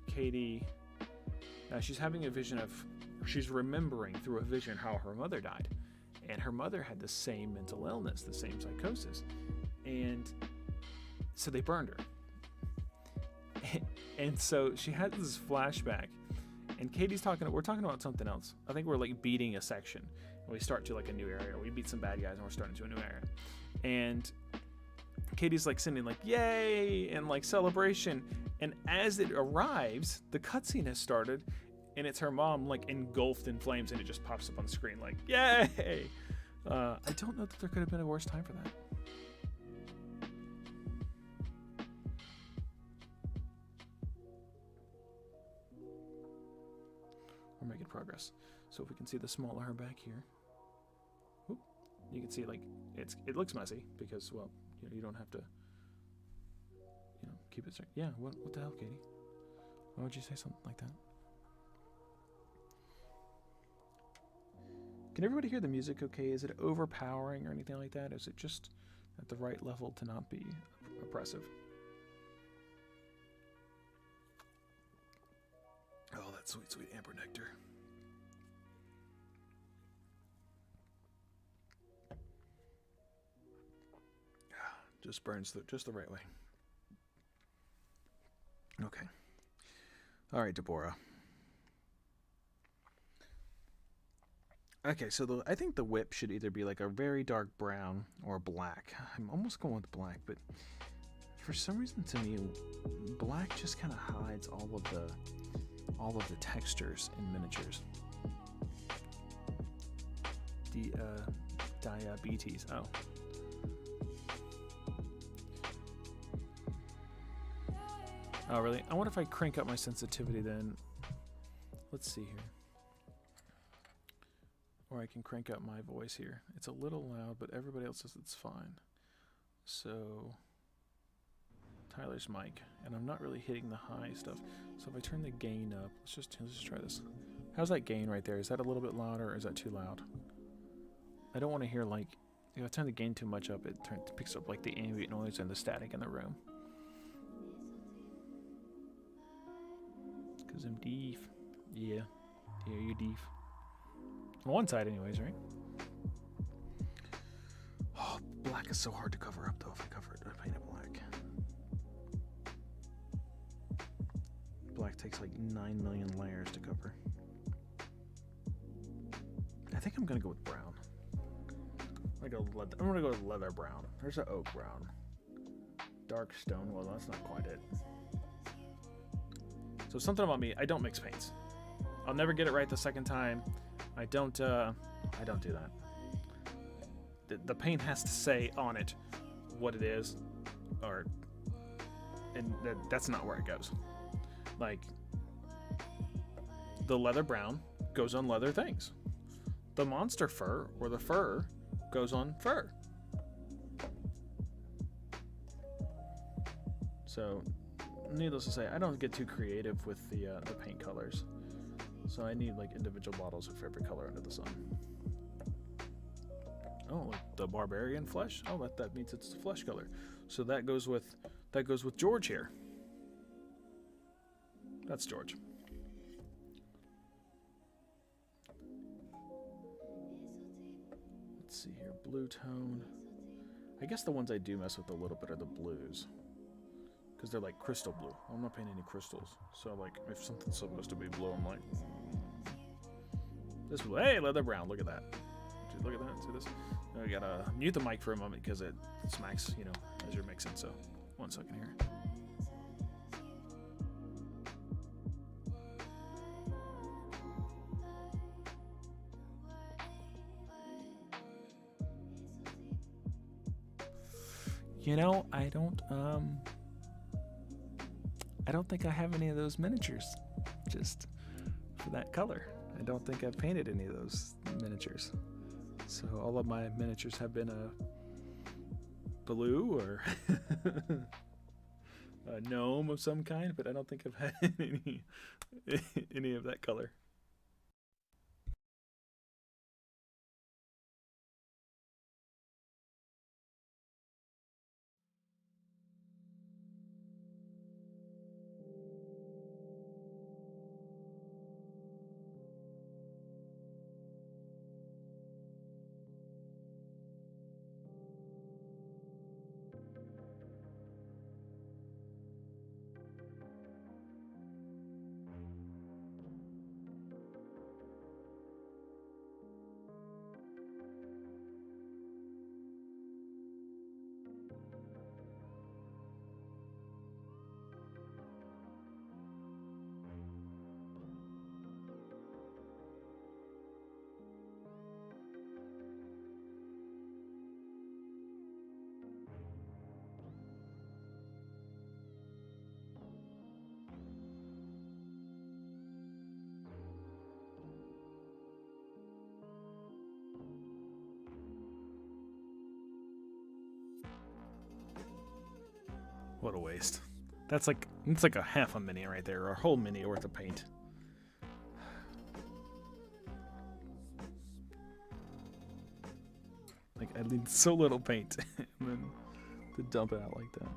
Katie, she's having a vision she's remembering through a vision how her mother died. And her mother had the same mental illness, the same psychosis. And so they burned her. And so she had this flashback. And we're talking about something else. I think we're like beating a section. And we start to like a new area. We beat some bad guys and we're starting to a new area. And Katie's like sending like yay and like celebration, and as it arrives, the cutscene has started, and it's her mom like engulfed in flames, and it just pops up on the screen like yay. I don't know that there could have been a worse time for that. We're making progress. So if we can see the smaller her back here, whoop, you can see like it looks messy because, well, you don't have to, keep it straight. Yeah, what the hell, Katie? Why would you say something like that? Can everybody hear the music okay? Is it overpowering or anything like that? Is it just at the right level to not be oppressive? Oh, that sweet, sweet amber nectar. Just burns just the right way. Okay. All right, Deborah. Okay, so I think the whip should either be like a very dark brown or black. I'm almost going with black, but for some reason to me, black just kind of hides all of the textures in miniatures. Diabetes. Oh. Oh, really? I wonder if I crank up my sensitivity then. Let's see here. Or I can crank up my voice here. It's a little loud, but everybody else says it's fine. So, Tyler's mic. And I'm not really hitting the high stuff. So if I turn the gain up, let's just try this. How's that gain right there? Is that a little bit louder or is that too loud? I don't want to hear like, if I turn the gain too much up, it picks up like the ambient noise and the static in the room. Cause I'm deaf. Yeah, you're deaf. On one side anyways, right? Oh, black is so hard to cover up though if I paint it black. Black takes like 9 million layers to cover. I think I'm gonna go with brown. I'm gonna go with leather brown. There's an oak brown. Dark stone, well that's not quite it. So something about me, I don't mix paints. I'll never get it right the second time. I don't do that. The paint has to say on it what it is, and that's not where it goes. Like, the leather brown goes on leather things. The monster fur or the fur goes on fur. So, needless to say, I don't get too creative with the paint colors. So I need like individual bottles of every color under the sun. Oh, like the barbarian flesh. Oh, that means it's the flesh color. So that goes with George here. That's George. Let's see here, blue tone. I guess the ones I do mess with a little bit are the blues, because they're like crystal blue. I'm not painting any crystals, so like if something's supposed to be blue, I'm like, this blue. Hey, leather brown. Look at that. Dude, look at that. See this? Now we gotta mute the mic for a moment because it smacks, as you're mixing. So 1 second here. You know, I don't think I have any of those miniatures just for that color. I don't think I've painted any of those miniatures. So all of my miniatures have been a blue or a gnome of some kind, but I don't think I've had any of that color. What a waste. It's like a half a mini right there, or a whole mini worth of paint. Like, I need so little paint and then to dump it out like that.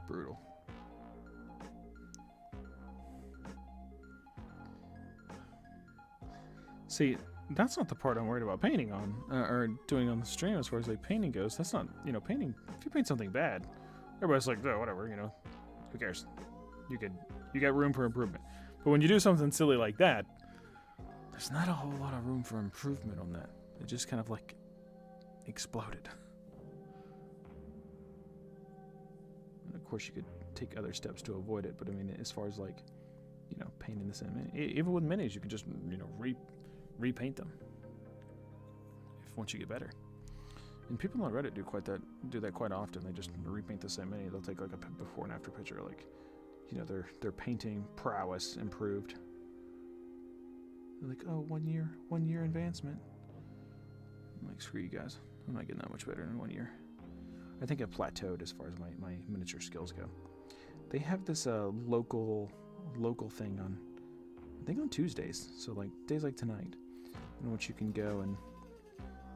Brutal. See, that's not the part I'm worried about painting on, or doing on the stream as far as like painting goes. That's not, painting. If you paint something bad, everybody's like, oh, whatever, who cares? You got room for improvement. But when you do something silly like that, there's not a whole lot of room for improvement on that. It just kind of like exploded. And of course, you could take other steps to avoid it, but I mean, as far as like, painting this in, even with minis, you can just, repaint them once you get better. And people on Reddit do that quite often. They just repaint the same mini. They'll take like a before and after picture, like, their painting prowess improved. They're like, oh, 1 year advancement. I'm like, screw you guys. I'm not getting that much better in 1 year. I think I've plateaued as far as my miniature skills go. They have this local thing on, I think on Tuesdays, so like days like tonight, in which you can go and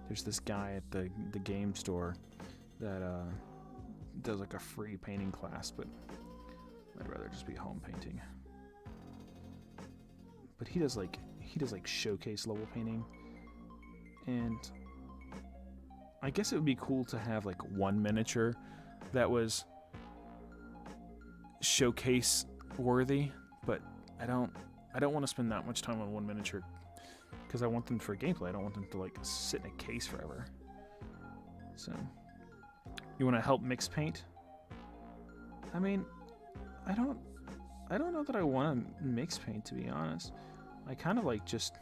there's this guy at the game store that does like a free painting class, but I'd rather just be home painting. But he does like showcase level painting, and I guess it would be cool to have like one miniature that was showcase worthy, but I don't want to spend that much time on one miniature because I want them for gameplay. I don't want them to like sit in a case forever. So, you want to help mix paint? I mean, I don't know that I want to mix paint, to be honest. I kind of like just,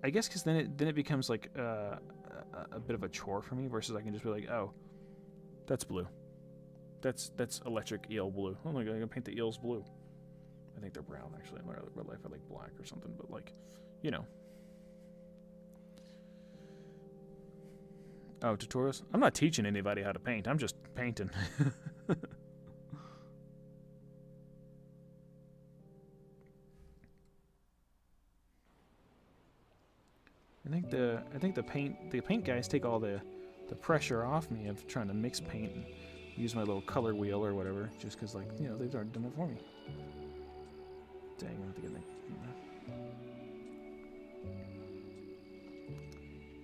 I guess, because then it becomes like a bit of a chore for me versus I can just be like, oh, that's blue. That's electric eel blue. Oh my god, I'm gonna paint the eels blue. I think they're brown actually. In real life, I like black or something. But like, Oh, tutorials? I'm not teaching anybody how to paint. I'm just painting. I think the paint guys take all the pressure off me of trying to mix paint and use my little color wheel or whatever, just because, like, they've already done it for me. Dang, I have to get that.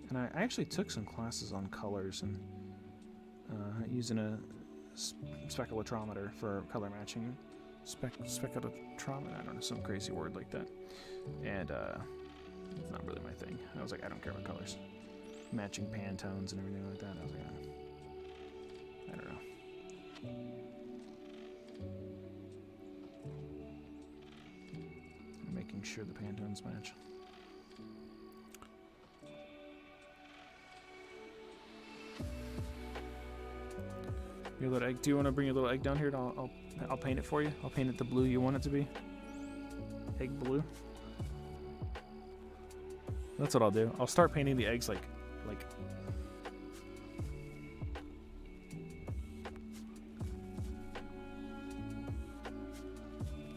And I actually took some classes on colors and using a speculotrometer for color matching. Speculotrometer, I don't know, some crazy word like that. And it's not really my thing. I was like, I don't care about colors. Matching Pantones and everything like that. I was like, I don't know. Making sure the Pantones match. Your little egg. Do you want to bring your little egg down here? And I'll paint it for you. I'll paint it the blue you want it to be. Egg blue. That's what I'll do. I'll start painting the eggs like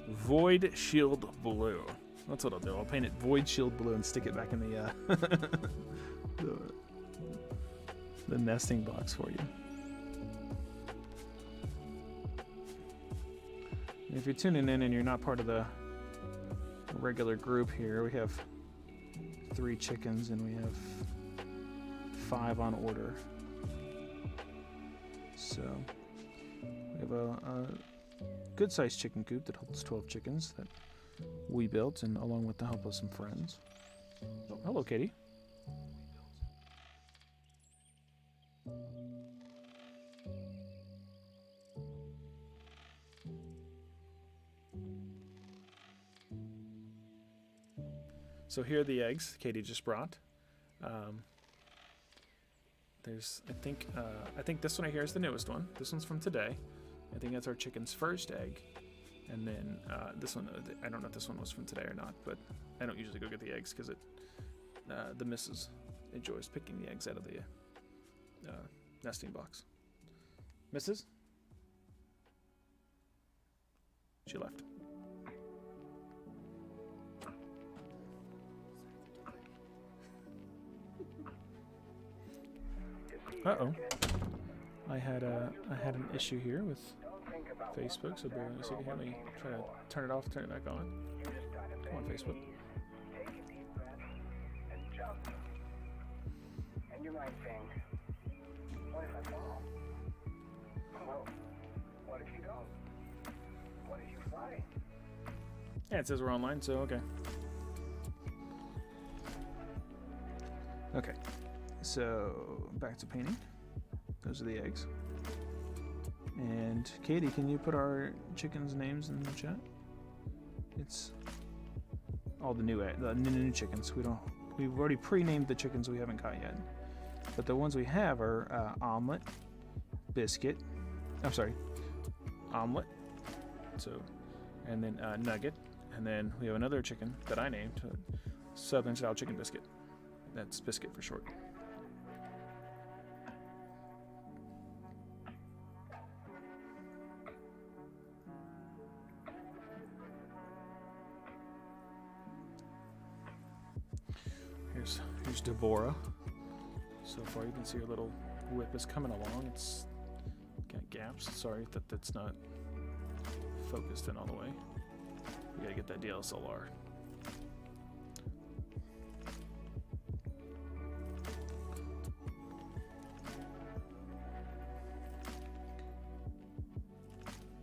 Void Shield Blue. That's what I'll do. I'll paint it Void Shield Blue and stick it back in the the nesting box for you. And if you're tuning in and you're not part of the regular group here, we have 3 chickens and we have 5 on order. So we have a good sized chicken coop that holds 12 chickens that we built, and along with the help of some friends. Oh, hello, Katie. So here are the eggs Katie just brought. There's, I think this one right here is the newest one. This one's from today. I think that's our chicken's first egg. And then this one, I don't know if this one was from today or not, but I don't usually go get the eggs because the missus enjoys picking the eggs out of the nesting box. Missus? She left. Uh-oh. I had an issue here with Facebook, so bear with me a second here. Let me try to turn it off, turn it back on. Come on, Facebook. Take a deep breath and jump. And you might think, what if I fall? Well, what if you don't? What if you fly? Yeah, it says we're online, so okay. Okay, so back to painting. Those are the eggs. And Katie, can you put our chickens' names in the chat? It's all the new chickens. We've already pre-named the chickens we haven't caught yet. But the ones we have are Omelet, Biscuit. I'm sorry, Omelet. So, and then Nugget, and then we have another chicken that I named Southern Style Chicken Biscuit. That's Biscuit for short. Here's Deborah. So far you can see her little whip is coming along. It's got gaps. Sorry that that's not focused in all the way. We gotta get that DSLR.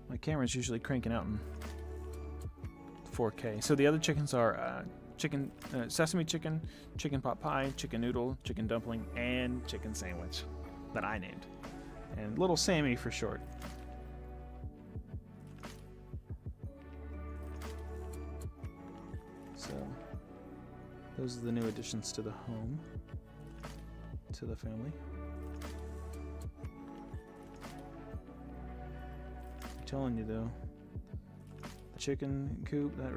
My camera's usually cranking out in 4K. So the other chickens are chicken, sesame chicken, chicken pot pie, chicken noodle, chicken dumpling, and chicken sandwich that I named. And Little Sammy for short. So those are the new additions to the home, to the family. I'm telling you though, the chicken coop, that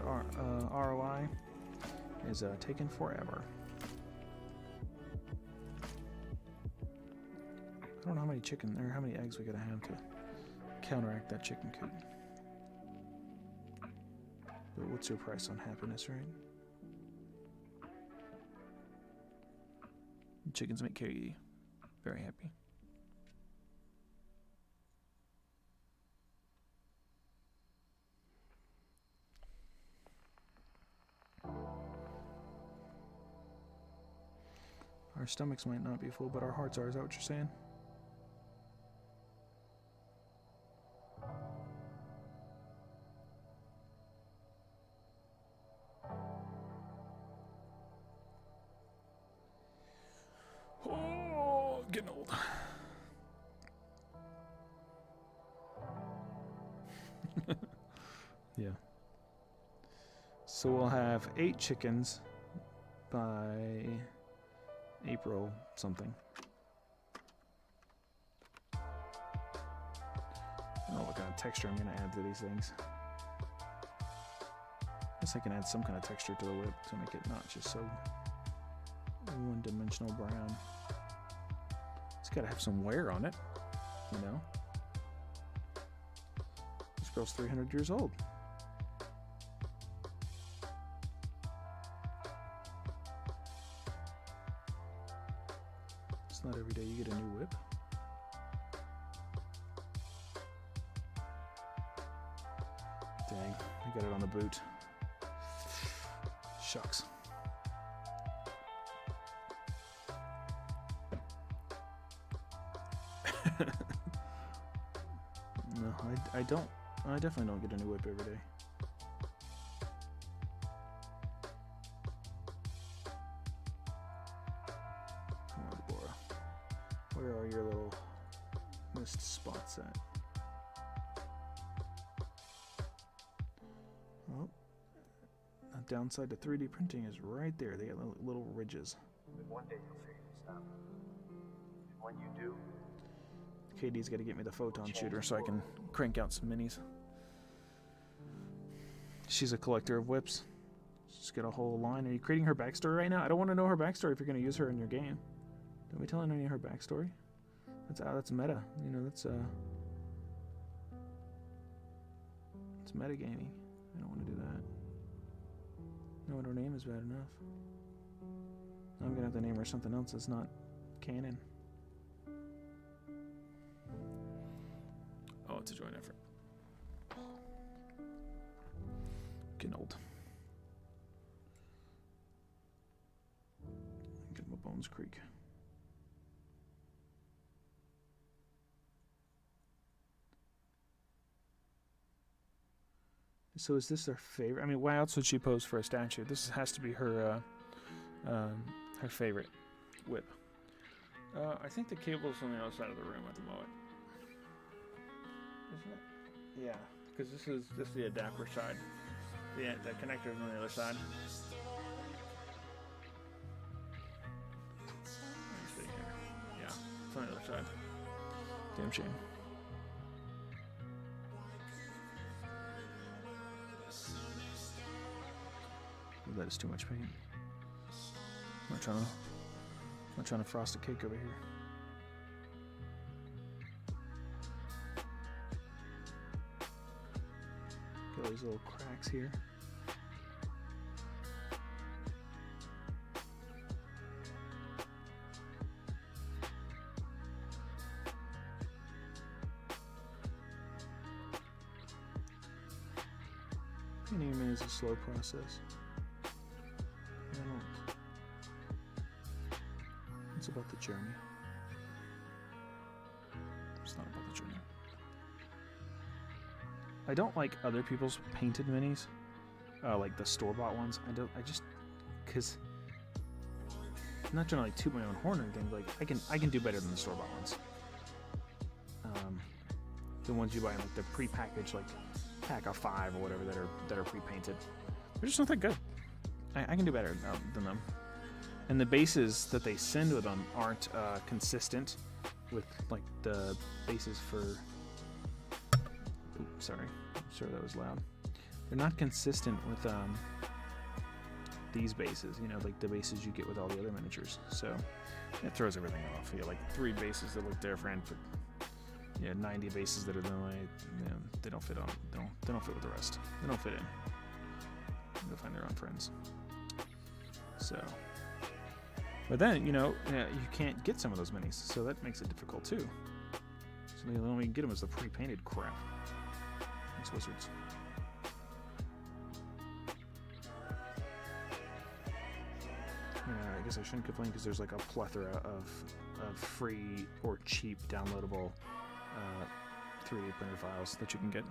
ROI is taking forever. I don't know how many chicken or how many eggs we gotta have to counteract that chicken coop. But what's your price on happiness, right? Chickens make Katie very happy. Our stomachs might not be full, but our hearts are. Is that what you're saying? Oh, getting old. Yeah. So we'll have 8 chickens by April something. I don't know what kind of texture I'm going to add to these things. I guess I can add some kind of texture to the whip to make it not just so one-dimensional brown. It's got to have some wear on it, you know? This girl's 300 years old. It's not every day you get a new whip. Dang, I got it on the boot. Shucks. No, I don't. I definitely don't get a new whip every day. Come on, Deborah. Where are your little missed spots at? Oh, the downside to 3D printing is right there. They got little ridges. One day you'll figure this out. When you do, KD's got to get me the photon shooter so I can crank out some minis. She's a collector of whips. She's got a whole line. Are you creating her backstory right now? I don't want to know her backstory if you're going to use her in your game. Don't be telling any of her backstory. That's meta. You know, that's it's metagaming. I don't want to do that. Knowing her name is bad enough. I'm going to have to name her something else that's not canon. Oh, it's a joint effort. Getting old. Get my Bones Creek. So is this their favorite? I mean, why else would she pose for a statue? This has to be her her favorite whip. I think the cable's on the other side of the room at the moment. Isn't it? Yeah, because this is the adapter side. The connector's on the other side. Let me see here. Yeah, it's on the other side. Damn shame. Ooh, that is too much paint. I'm not trying to frost a cake over here. Got all these little cracks here. Painting them is a slow process. It's about the journey. It's not about the journey. I don't like other people's painted minis, like the store-bought ones. Because I'm not trying to like toot my own horn or anything. But like I can do better than the store-bought ones. The ones you buy in like the pre-packaged like pack of 5 or whatever that are pre-painted. They're just not that good. I can do better than them. And the bases that they send with them aren't consistent with like the bases for. Oops, sorry, I'm sure that was loud. They're not consistent with these bases. You know, like the bases you get with all the other miniatures. So it throws everything off. You get like 3 bases that look different, but 90 bases that are the way. They don't fit on. They don't fit with the rest. They don't fit in. They'll find their own friends. So. But then, you can't get some of those minis, so that makes it difficult too. So the only way you can get them is the pre-painted crap. Thanks, Wizards. I guess I shouldn't complain because there's like a plethora of free or cheap downloadable 3D printer files that you can get.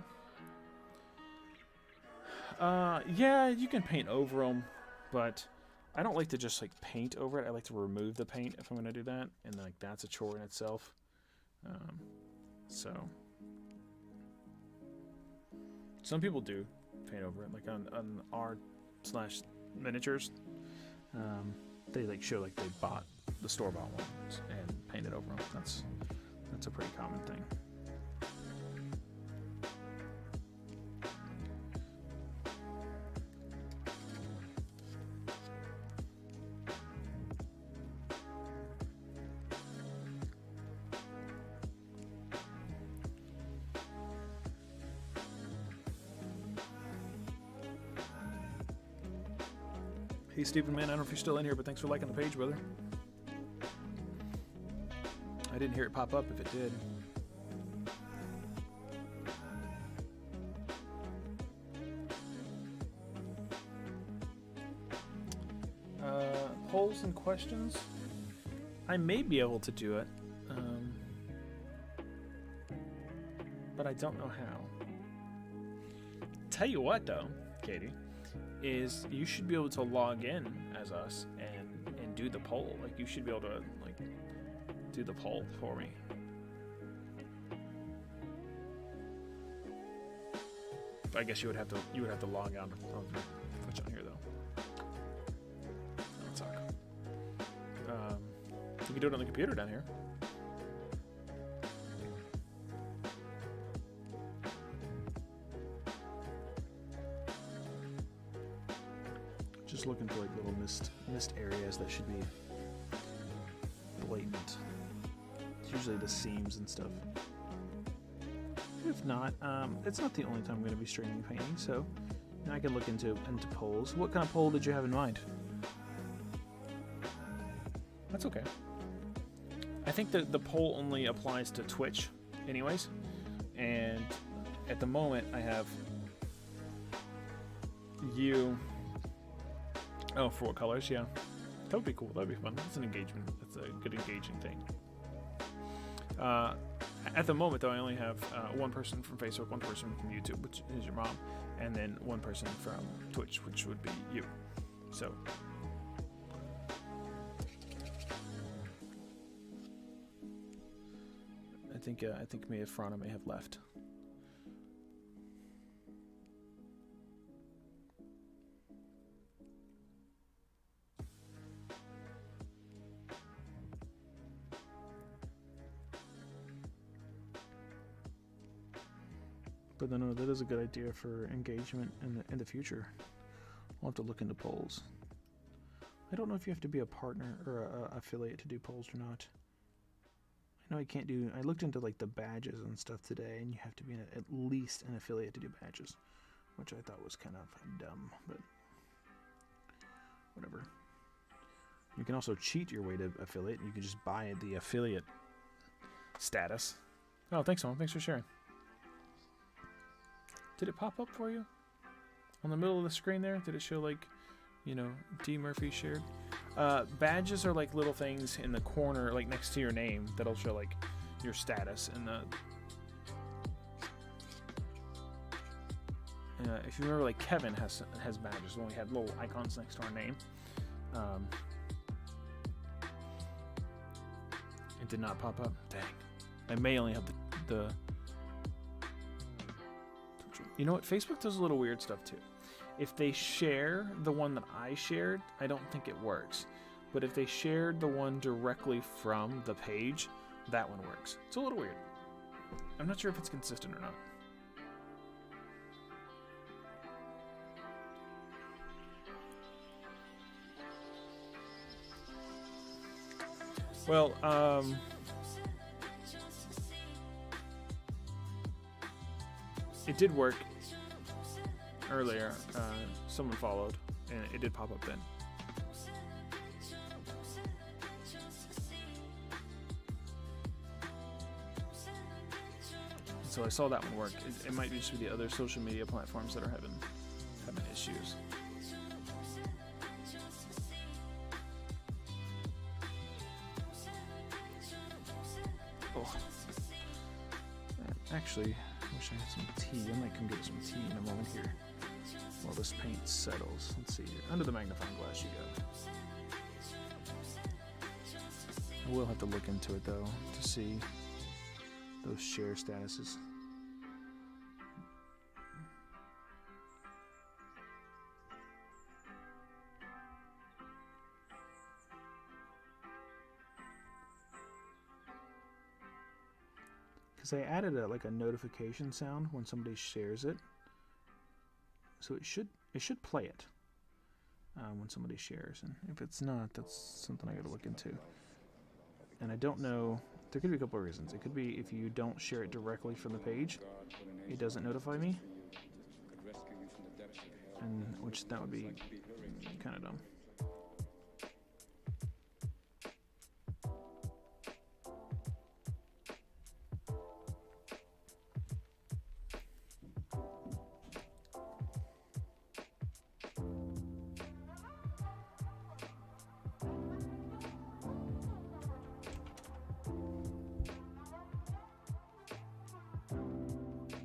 Yeah, you can paint over them, but I don't like to just like paint over it. I like to remove the paint if I'm going to do that, and like that's a chore in itself. So some people do paint over it, like on r/miniatures. They like show like they bought the store-bought ones and painted over them. That's a pretty common thing. Hey, Stephen, man, I don't know if you're still in here, but thanks for liking the page, brother. I didn't hear it pop up if it did. Polls and questions? I may be able to do it, but I don't know how. Tell you what, though, Katie, is you should be able to log in as us and do the poll. Like, you should be able to like do the poll for me. I guess you would have to log out of Twitch on here though. That would suck. You can do it on the computer down here. Just looking for like little missed areas that should be blatant. It's usually the seams and stuff. If not, it's not the only time I'm going to be streaming painting, so I can look into polls. What kind of poll did you have in mind? That's okay. I think that the poll only applies to Twitch anyways, and at the moment I have you. Oh, for what colors? Yeah, that would be cool. That would be fun. That's an engagement. That's a good engaging thing. At the moment, though, I only have one person from Facebook, one person from YouTube, which is your mom, and then one person from Twitch, which would be you. So, I think Mia Frana may have left. But no, that is a good idea for engagement in the future. We'll have to look into polls. I don't know if you have to be a partner or a affiliate to do polls or not. I know I can't do. I looked into like the badges and stuff today, and you have to be at least an affiliate to do badges, which I thought was kind of dumb, but whatever. You can also cheat your way to affiliate. You can just buy the affiliate status. Oh, thanks, Mom. Thanks for sharing. Did it pop up for you? On the middle of the screen there? Did it show like, you know, D Murphy shared? Badges are like little things in the corner, like next to your name, that'll show like your status. And if you remember, like Kevin has badges when we had little icons next to our name. It did not pop up. Dang. I may only have the You know what? Facebook does a little weird stuff too. If they share the one that I shared, I don't think it works. But if they shared the one directly from the page, that one works. It's a little weird. I'm not sure if it's consistent or not. Well, it did work earlier. Someone followed, and it did pop up then. So I saw that one work. It might be just with the other social media platforms that are having issues. Oh. Actually, I wish I had some tea. I might come get some tea in a moment here while this paint settles. Let's see. Under the magnifying glass you go. I will have to look into it though to see those share statuses. Because I added a notification sound when somebody shares it, so it should play it when somebody shares, and if it's not, that's something I got to look into. And I don't know. There could be a couple of reasons. It could be if you don't share it directly from the page, it doesn't notify me, and which that would be kind of dumb.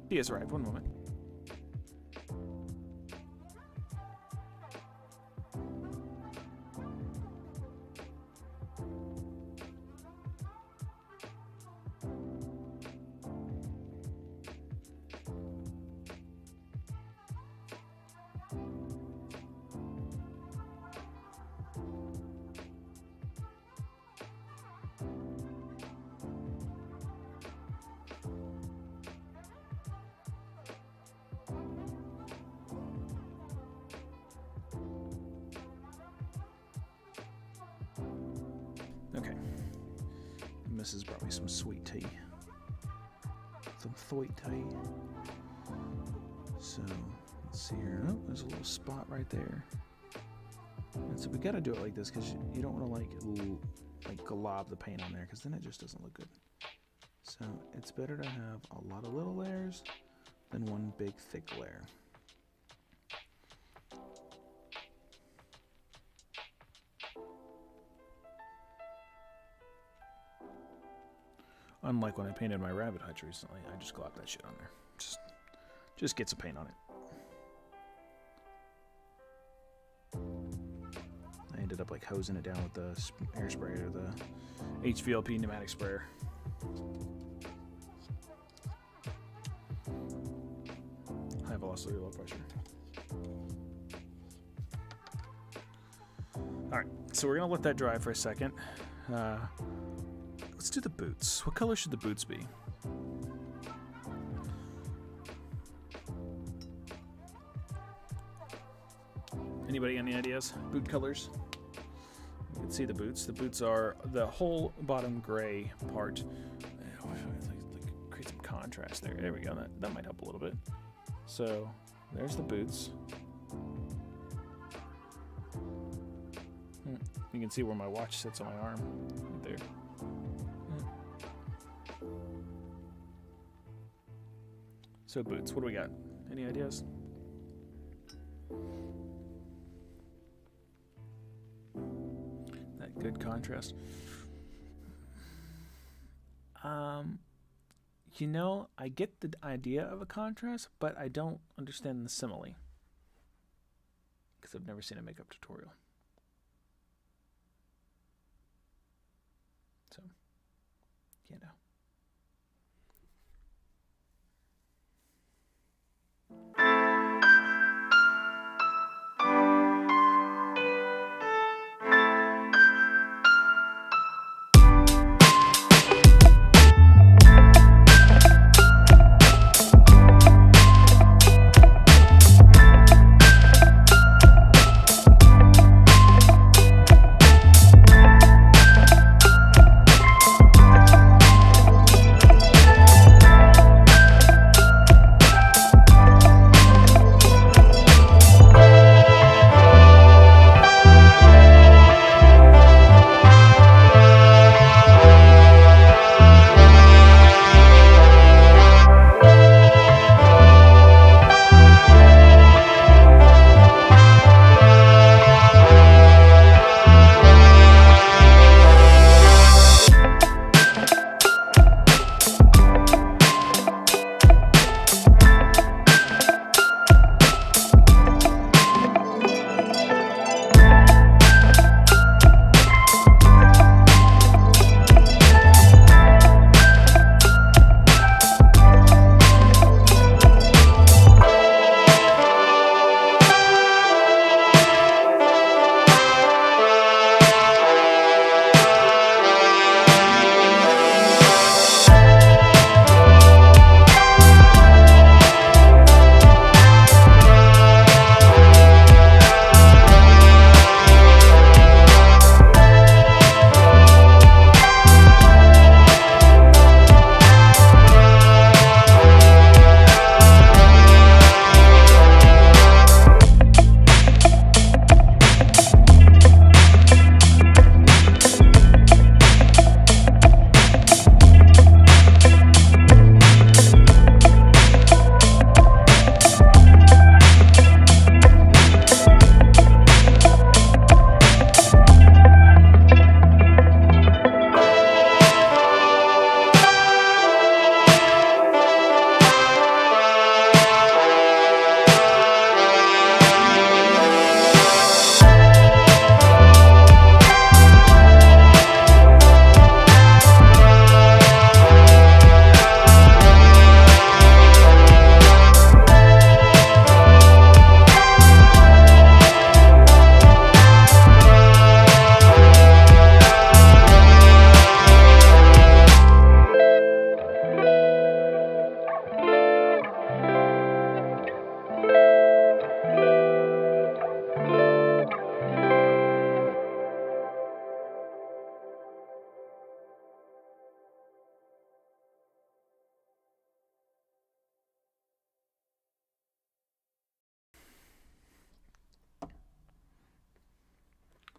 He has arrived. One moment. Okay. Mrs. brought me some sweet tea. Some sweet tea. So, let's see here. Oh, there's a little spot right there. And so we gotta do it like this because you don't want to like glob the paint on there because then it just doesn't look good. So it's better to have a lot of little layers than one big thick layer. Unlike when I painted my rabbit hutch recently, I just globbed that shit on there. Just get some paint on it. I ended up like hosing it down with the air sprayer, the HVLP pneumatic sprayer. High velocity, low pressure. Alright, so we're gonna let that dry for a second. Let's do the boots. What color should the boots be? Anybody got any ideas? Boot colors? You can see the boots. The boots are the whole bottom gray part. Create some contrast there. There we go. That might help a little bit. So there's the boots. You can see where my watch sits on my arm. Right there. So boots, what do we got? Any ideas? That good contrast. You know, I get the idea of a contrast, but I don't understand the simile. Because I've never seen a makeup tutorial. So, you know.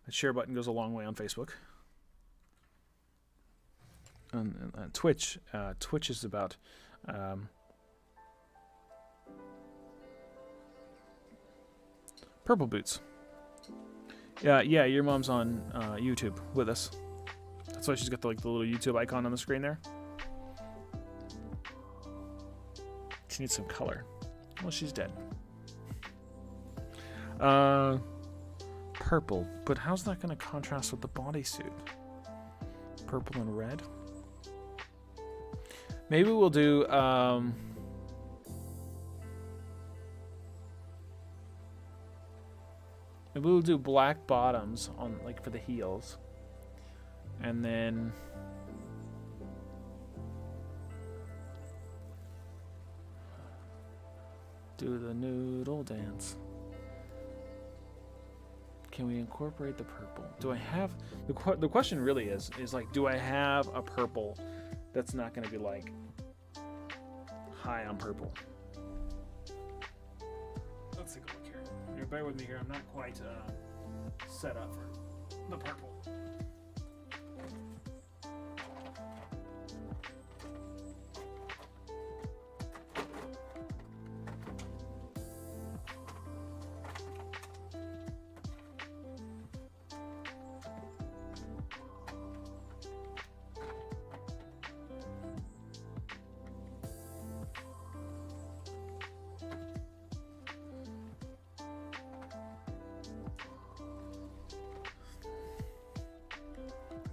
That share button goes a long way on Facebook. And Twitch. Twitch is about Purple Boots. Yeah, your mom's on YouTube with us. That's why she's got the little YouTube icon on the screen there. She needs some color. Well, she's dead. Purple, but how's that going to contrast with the bodysuit? Purple and red. Maybe we'll do maybe we'll do black bottoms on for the heels, and then do the noodle dance. Can we incorporate the purple? Do I have the question really is do I have a purple that's not going to be high on purple? Let's take a look here. You bear with me here. I'm not quite set up for the purple.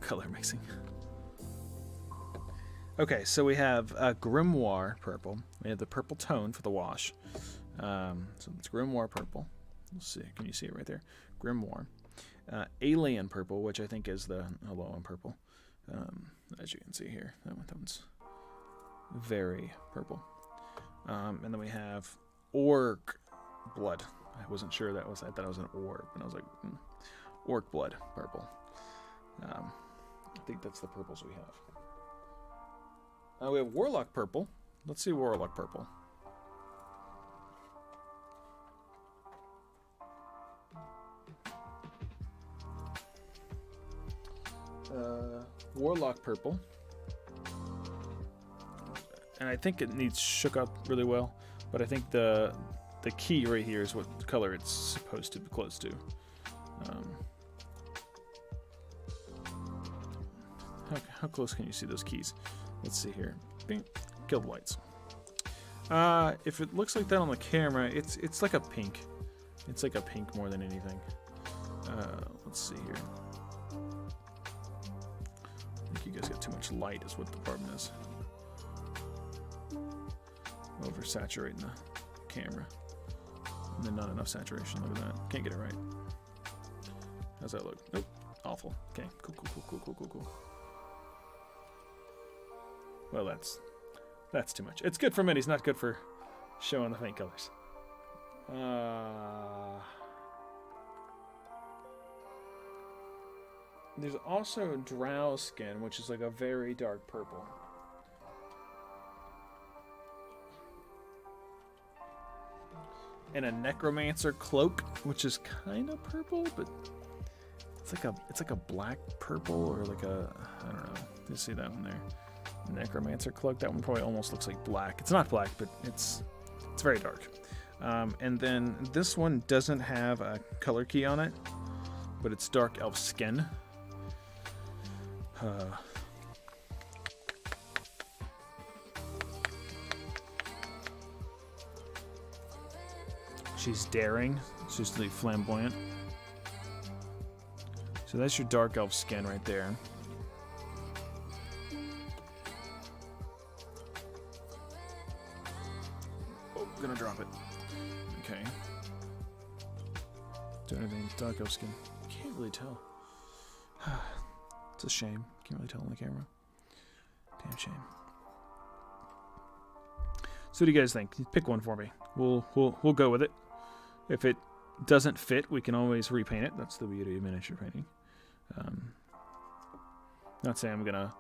Color mixing. Okay, so we have Grimoire purple. We have the purple tone for the wash. So it's Grimoire purple. Let's see. Can you see it right there? Grimoire. Alien purple, which I think is the low on purple. As you can see here, that one's very purple. And then we have Orc blood. I wasn't sure I thought it was an orb, and I was like, Orc blood purple. I think that's the purples we have. We have Warlock purple. Let's see Warlock purple. Warlock purple. And I think it needs shook up really well, but I think the key right here is what color it's supposed to be close to. How close can you see those keys? Let's see here. Bing. Guild lights. If it looks like that on the camera, it's like a pink. It's like a pink more than anything. Let's see here. I think you guys got too much light is what the problem is. Oversaturating the camera. And then not enough saturation. Look at that. Can't get it right. How's that look? Nope. Awful. Okay. Cool. Well, that's too much. It's good for minis, not good for showing the faint colors. There's also Drow skin, which is like a very dark purple. And a Necromancer cloak, which is kind of purple, but it's like a black purple or like a, I don't know. You see that one there? Necromancer cloak. That one probably almost looks like black. It's not black, but it's very dark. And then this one doesn't have a color key on it, but it's dark elf skin. She's daring. She's really flamboyant. So that's your dark elf skin right there. Gonna drop it. Okay. Do anything with dark elf skin? Can't really tell. It's a shame. Can't really tell on the camera. Damn shame. So what do you guys think? Pick one for me. We'll go with it. If it doesn't fit, we can always repaint it. That's the beauty of miniature painting. Not saying I'm gonna,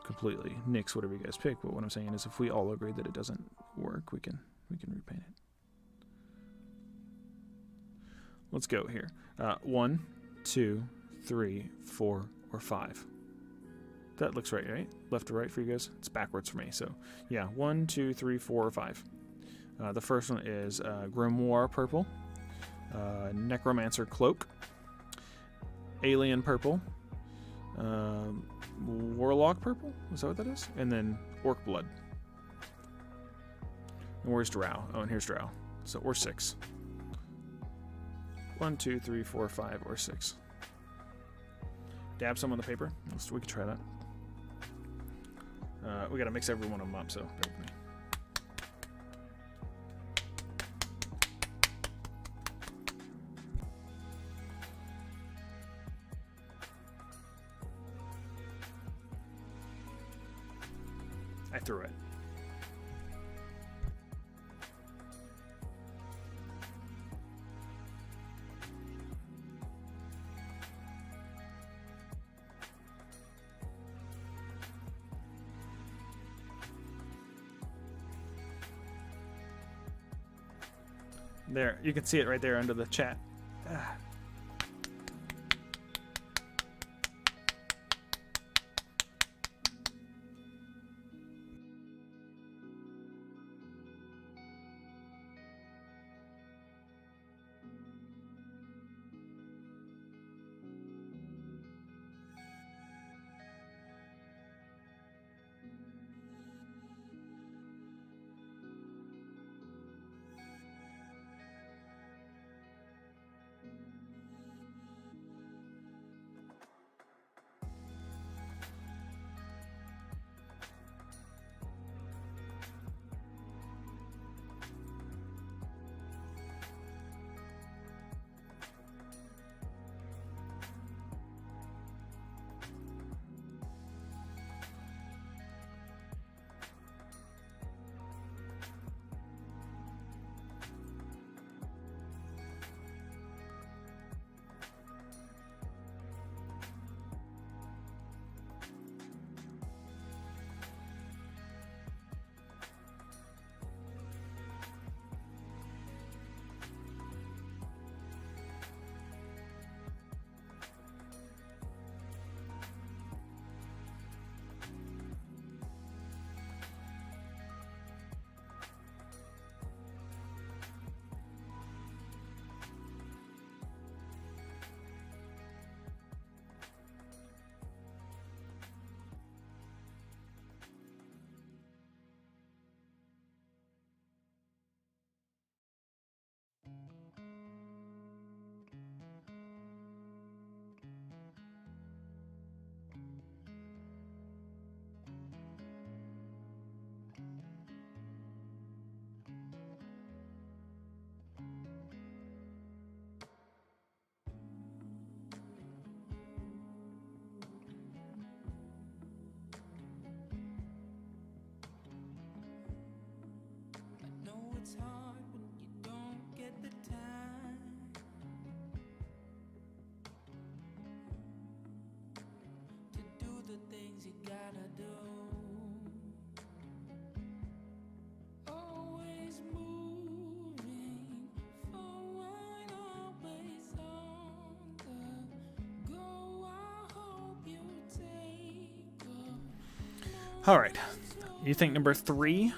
completely nix whatever you guys pick, but what I'm saying is if we all agree that it doesn't work, we can repaint it. Let's go here. 1, 2, 3, 4, or 5. That looks right, right? Left to right for you guys? It's backwards for me. So, yeah, 1, 2, 3, 4, or 5. The first one is Grimoire Purple, Necromancer Cloak, Alien Purple, Warlock Purple? Is that what that is? And then Orc Blood. And where's Drow? Oh, and here's Drow. So, or 6. 1, 2, 3, 4, 5, or 6. Dab some on the paper. We could try that. We gotta mix every one of them up, so bear with me. I threw it. There, you can see it right there under the chat. Ah. It's hard when you don't get the time to do the things you gotta do. Always moving forward, always on the go. I hope you take off. All right. You think number 3?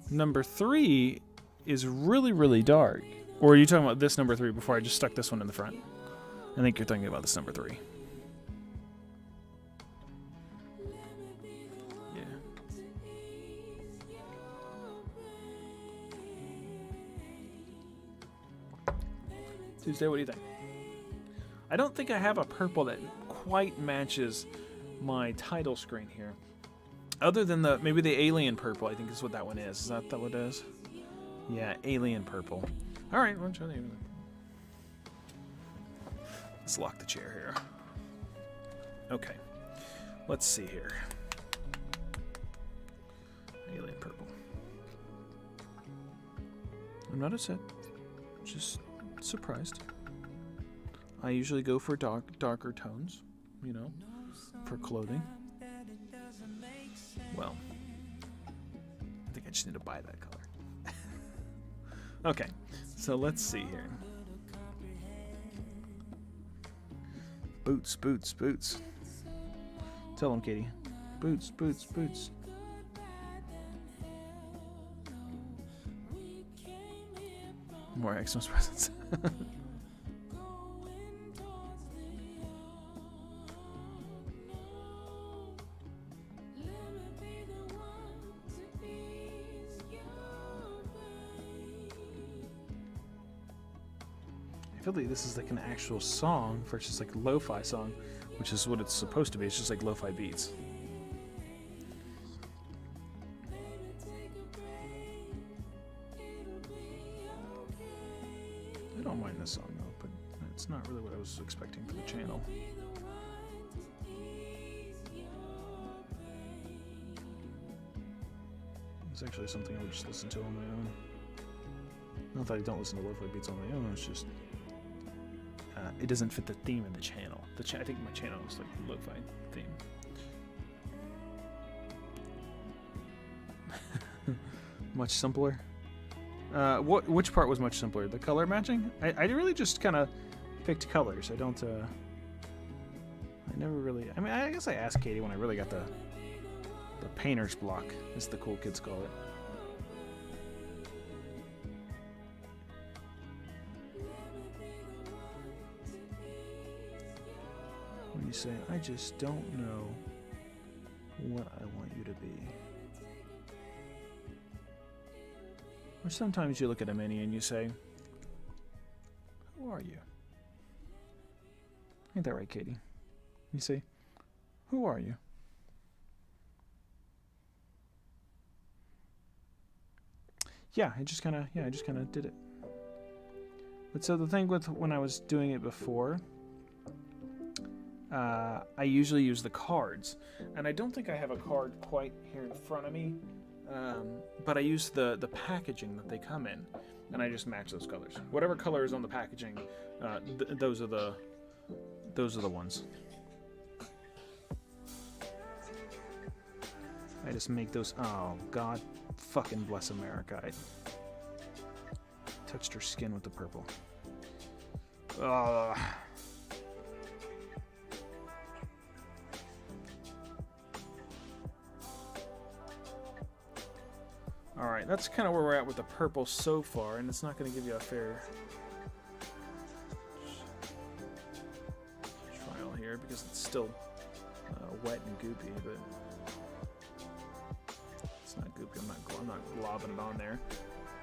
Number 3 is really, really dark. Or are you talking about this number 3 before I just stuck this one in the front? I think you're thinking about this number 3. Yeah. Tuesday, what do you think? I don't think I have a purple that quite matches my title screen here. Other than maybe the alien purple, I think is what that one is. Is that what it is? Yeah, alien purple. All right, let's try the. Let's lock the chair here. Okay, let's see here. Alien purple. I'm not upset. Just surprised. I usually go for darker tones, you know, for clothing. Well, I think I just need to buy that color. Okay, so let's see here. Boots, boots, boots. Tell him, Katie. Boots, boots, boots. More Xmas presents. I feel like this is like an actual song versus like a lo-fi song, which is what it's supposed to be. It's just like lo-fi beats. I don't mind this song though, but it's not really what I was expecting for the channel. It's actually something I would just listen to on my own. Not that I don't listen to lo-fi beats on my own, it's just it doesn't fit the theme of the channel. I think my channel is like lo-fi theme. Much simpler. Which part was much simpler? The color matching? I really just kind of picked colors. I don't. I never really. I mean, I guess I asked Katie when I really got the painter's block, as the cool kids call it. When you say, I just don't know what I want you to be. Or sometimes you look at a mini and you say, who are you? Ain't that right, Katie? You say, who are you? Yeah, I just kind of did it. But so the thing with when I was doing it before, I usually use the cards, and I don't think I have a card quite here in front of me, but I use the packaging that they come in, and I just match those colors. Whatever color is on the packaging, those are the ones. I just make those. Oh God, fucking bless America! I touched her skin with the purple. Ugh. Alright, that's kind of where we're at with the purple so far, and it's not going to give you a fair trial here because it's still wet and goopy, but it's not goopy. I'm not globbing it on there.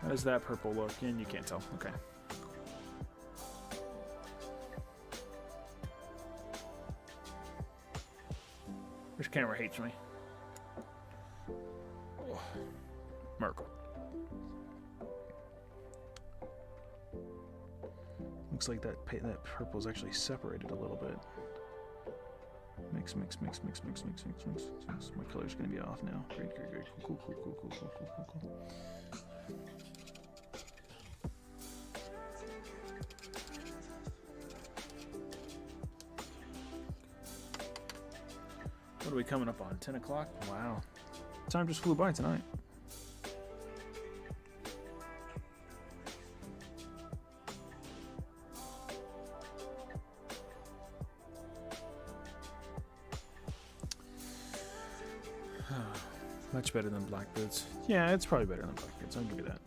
How does that purple look? And you can't tell. Okay. This camera hates me. Oh. Merkel. Looks like that purple is actually separated a little bit. Mix. My color's gonna be off now. Great. Cool. What are we coming up on? 10 o'clock? Wow. Time just flew by tonight. Much better than Black Boots. Yeah, it's probably better than Black Boots. I'll give you that.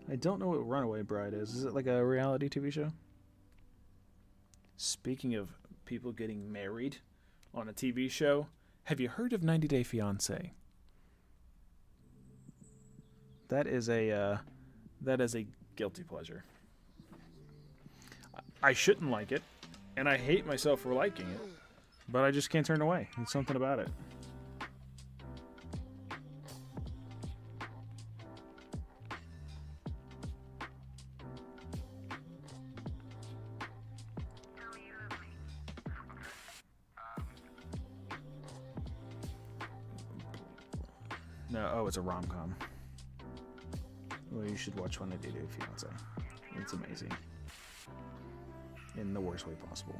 I don't know what Runaway Bride is. Is it like a reality TV show? Speaking of people getting married on a TV show, have you heard of 90 Day Fiancé? That is a guilty pleasure. I shouldn't like it, and I hate myself for liking it, but I just can't turn away. There's something about it. No, oh, it's a rom-com. Well, you should watch When They Dated Fiance. It's amazing. In the worst way possible.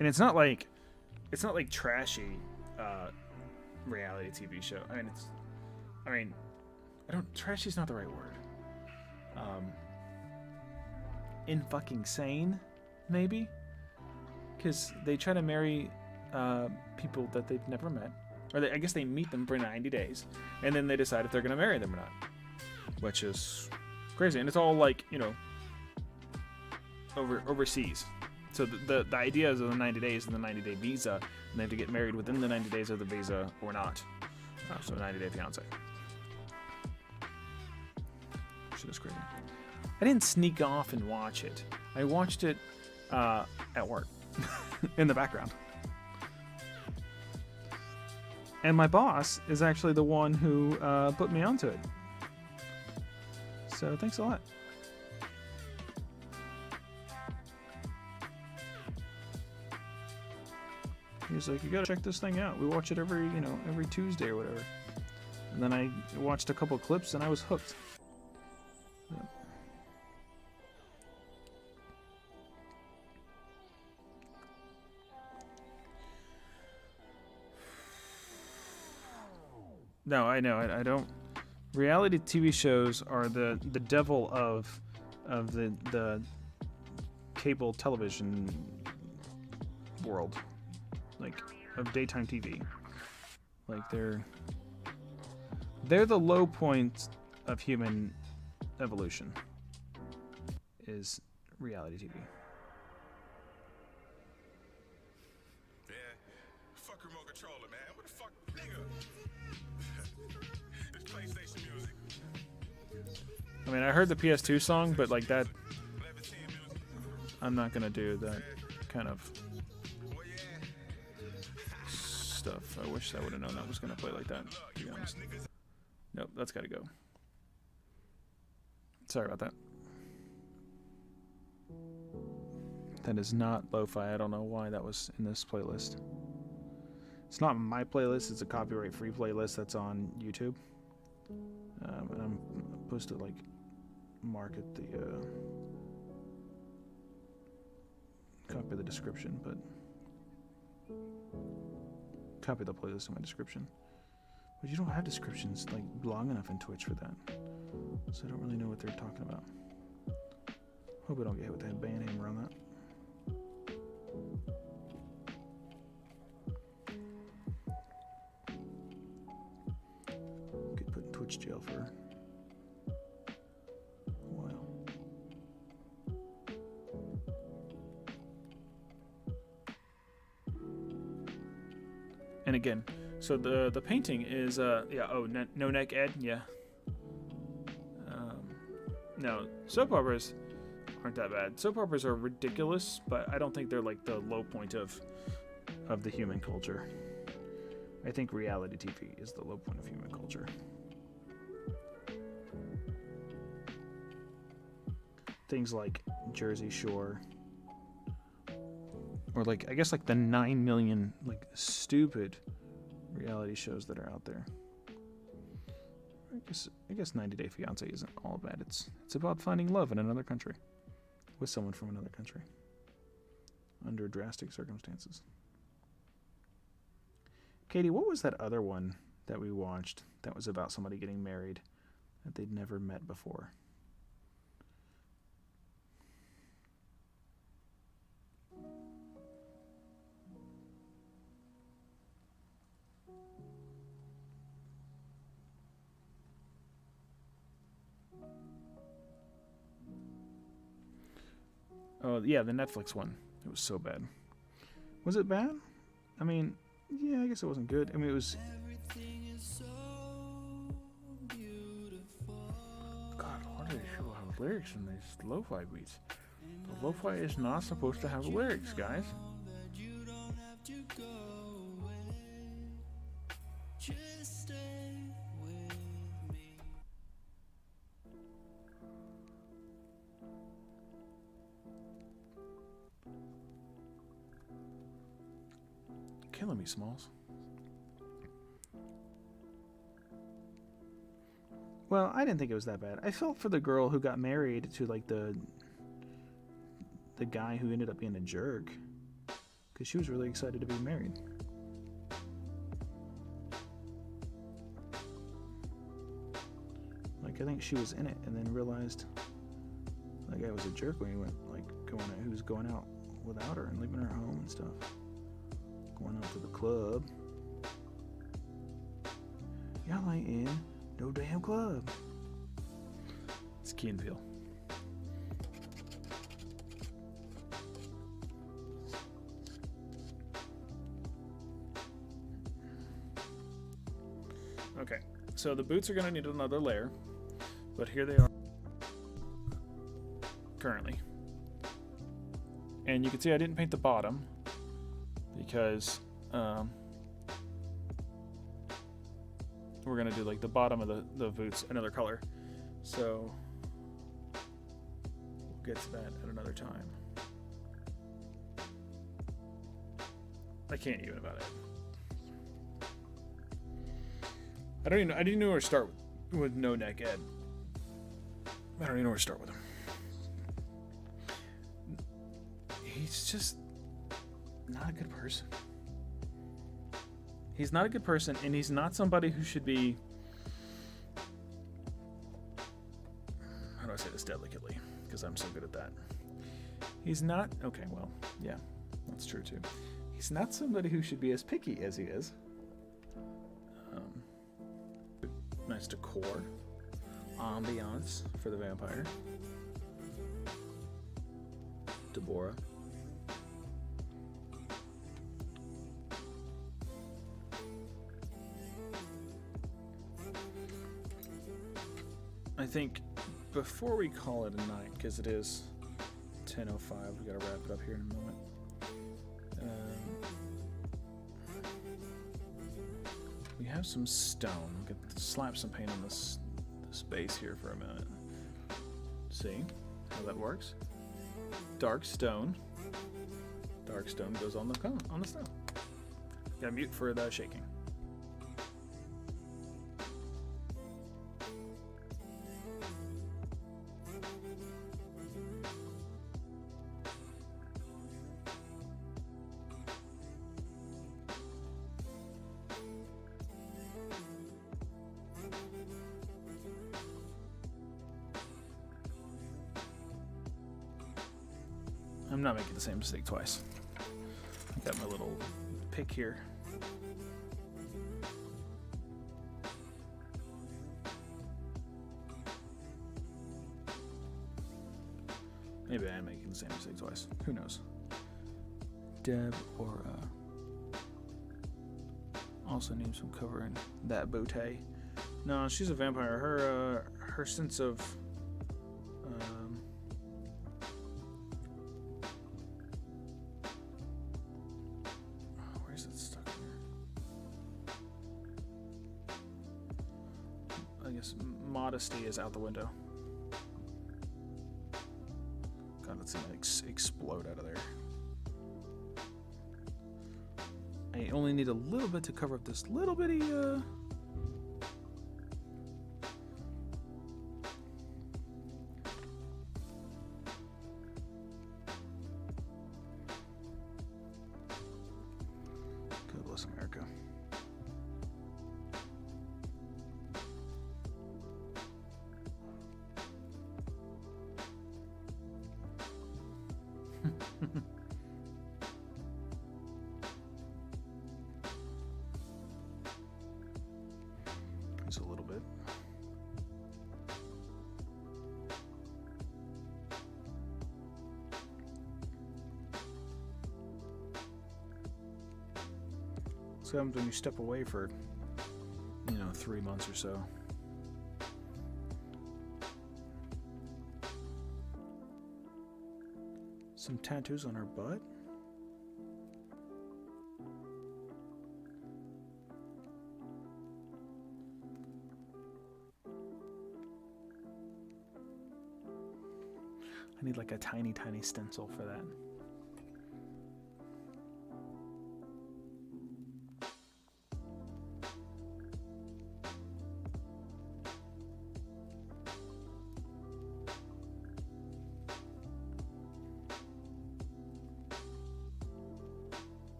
And it's not like trashy reality TV show. Trashy's not the right word. In fucking sane, maybe? Because they try to marry people that they've never met. Or I guess they meet them for 90 days, and then they decide if they're going to marry them or not. Which is crazy. And it's all like, overseas. So the idea is of the 90 days and the 90-day visa, and they have to get married within the 90 days of the visa or not. So 90-day fiance. Shit is crazy. I didn't sneak off and watch it. I watched it at work in the background. And my boss is actually the one who put me onto it. So thanks a lot. He's like, you gotta check this thing out. We watch it every Tuesday or whatever. And then I watched a couple clips and I was hooked. Yeah. No, I know. I don't. Reality TV shows are the devil of the cable television world, like of daytime TV. Like they're the low point of human evolution. Is reality TV. Yeah, fuck remote controller, man. What the fuck, nigga? It's PlayStation music. I mean, I heard the PS2 song, but like that, I'm not gonna do that kind of stuff. I wish I would have known that was gonna play like that, to be honest. Nope, that's gotta go. Sorry about that. That is not lo-fi. I don't know why that was in this playlist. It's not my playlist. It's a copyright-free playlist that's on YouTube. And I'm supposed to like market the copy the description, but copy the playlist in my description. But you don't have descriptions like long enough in Twitch for that, so I don't really know what they're talking about. Hope I don't get hit with a ban hammer on that. Get put in Twitch jail for a while. And again, so the painting is no neck Ed, yeah. No, soap operas aren't that bad. Soap operas are ridiculous, but I don't think they're like the low point of the human culture. I think reality TV is the low point of human culture. Things like Jersey Shore, or like I guess like the 9 million like stupid reality shows that are out there. I guess 90 Day Fiance isn't all bad. It's about finding love in another country with someone from another country under drastic circumstances. Katie, what was that other one that we watched that was about somebody getting married that they'd never met before? Oh, yeah, the Netflix one. It was so bad. Was it bad? I mean, yeah, I guess it wasn't good. I mean, it was... God, why do they show out lyrics in these lo-fi beats? But lo-fi is not supposed to have lyrics, guys. Killing me, Smalls. Well, I didn't think it was that bad. I felt for the girl who got married to like the guy who ended up being a jerk, because she was really excited to be married. Like, I think she was in it and then realized that guy was a jerk when he went like he was going out without her and leaving her home and stuff. Going out to the club. Y'all ain't in no damn club. It's Key and Peele. Okay, so the boots are going to need another layer, but here they are currently. And you can see I didn't paint the bottom because we're going to do like the bottom of the boots another color. So we'll get to that at another time. I can't even about it. I didn't know where to start with No Neck Ed. I don't even know where to start with him. He's just not a good person. He's not a good person, and he's not somebody who should be, how do I say this delicately? Because I'm so good at that. He's not, okay, well, yeah, that's true too. He's not somebody who should be as picky as he is. Nice decor, ambiance for the vampire. Deborah. I think before we call it a night, because it is 10:05, we gotta wrap it up here in a moment. We have some stone. We could slap some paint on this base here for a minute. See how that works? Dark stone. Dark stone goes on the stone. Gotta mute for the shaking. I'm not making the same mistake twice. I got my little pick here. Maybe I am making the same mistake twice. Who knows? Deb or also needs some covering. That bootay. No, she's a vampire. Her sense of where's it stuck here? I guess modesty is out the window. God, let's see that explode out of there. I only need a little bit to cover up this little bitty God bless America. Just a little bit. So what happens when you step away for, 3 months or so? Some tattoos on her butt? I need like a tiny, tiny stencil for that.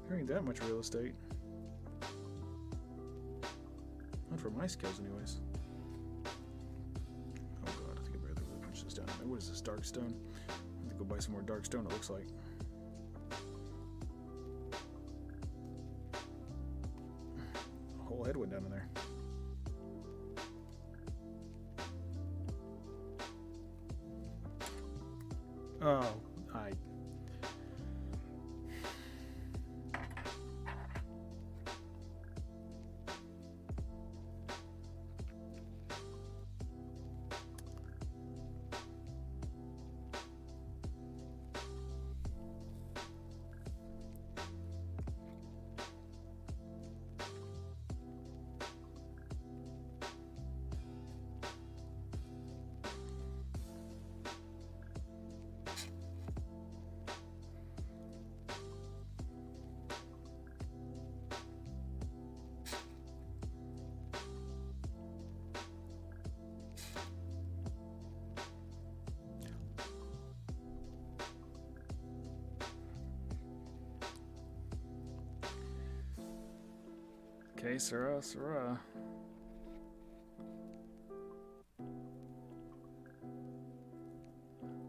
There ain't that much real estate. Not for my skills, anyways. Oh god, I think I better really punch this down. What is this, dark stone? I have to go buy some more dark stone, it looks like. A whole head went down in there. Oh, okay, Sarah.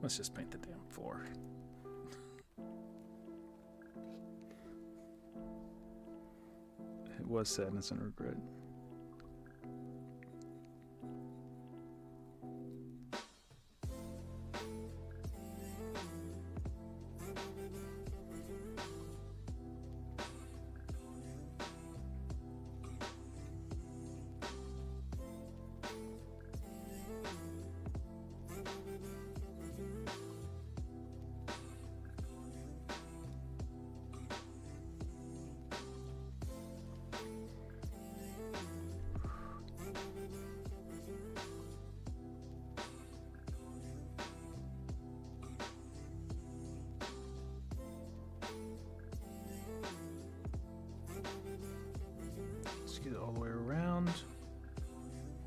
Let's just paint the damn floor. It was sadness and regret. Let's get it all the way around.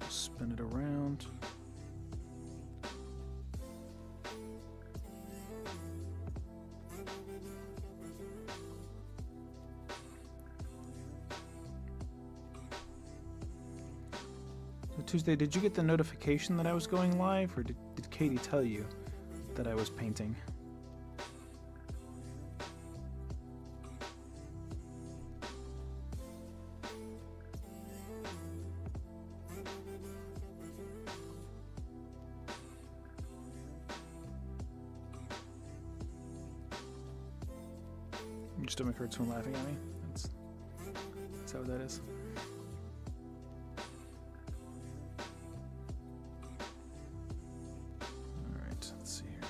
Spin it around. So Tuesday, did you get the notification that I was going live, or did Katie tell you that I was painting? Your stomach hurts when laughing at me. That's how that is. All right, let's see here.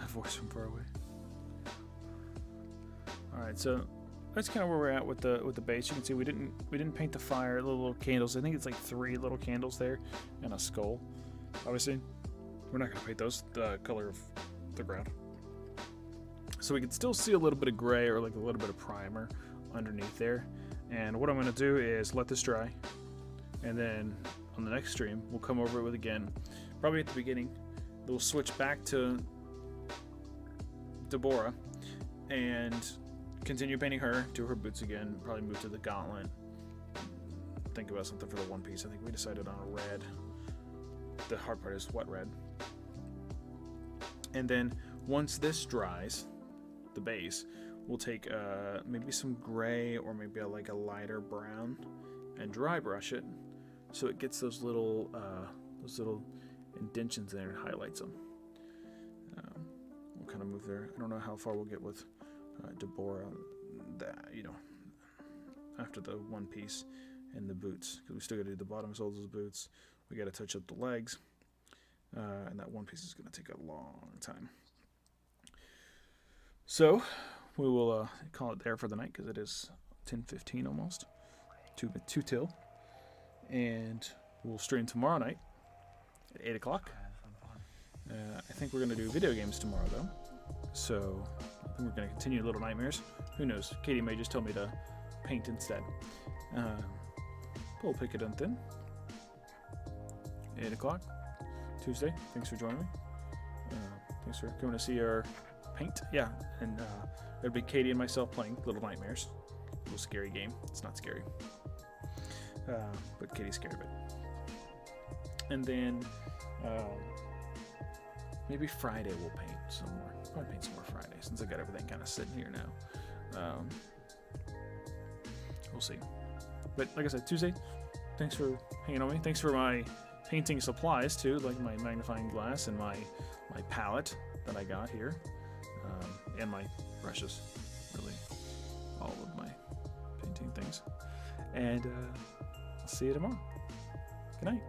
Voice from far away. All right, so that's kind of where we're at with the base. You can see we didn't paint the fire, the little candles. I think it's like 3 little candles there and a skull. Obviously, we're not going to paint those the color of the ground. So we can still see a little bit of gray or like a little bit of primer underneath there. And what I'm going to do is let this dry, and then on the next stream we'll come over it with again, probably at the beginning. We'll switch back to Deborah, and continue painting her, do her boots again, probably move to the gauntlet, think about something for the one piece. I think we decided on a red. The hard part is wet red. And then once this dries, the base, we'll take maybe some gray or maybe like a lighter brown and dry brush it so it gets those little indentions there and highlights them. We'll kind of move there. I don't know how far we'll get with Deborah, that, you know, after the one piece and the boots, because we still got to do the bottom soles of the boots. We got to touch up the legs, and that one piece is going to take a long time. So we will call it there for the night, because it is 10:15 almost, 2 till, and we'll stream tomorrow night at 8 o'clock. I think we're going to do video games tomorrow, though. So I think we're going to continue Little Nightmares. Who knows? Katie may just tell me to paint instead. We'll pick it up then. 8 o'clock, Tuesday. Thanks for joining me. Thanks for coming to see our paint. Yeah, and it'll be Katie and myself playing Little Nightmares. A little scary game. It's not scary. But Katie's scared of it. And then maybe Friday we'll paint some more. Probably paint some more Friday since I got everything kind of sitting here now. We'll see. But like I said, Tuesday, thanks for hanging on me. Thanks for my painting supplies too, like my magnifying glass and my palette that I got here, and my brushes. Really, all of my painting things. And I'll see you tomorrow. Good night.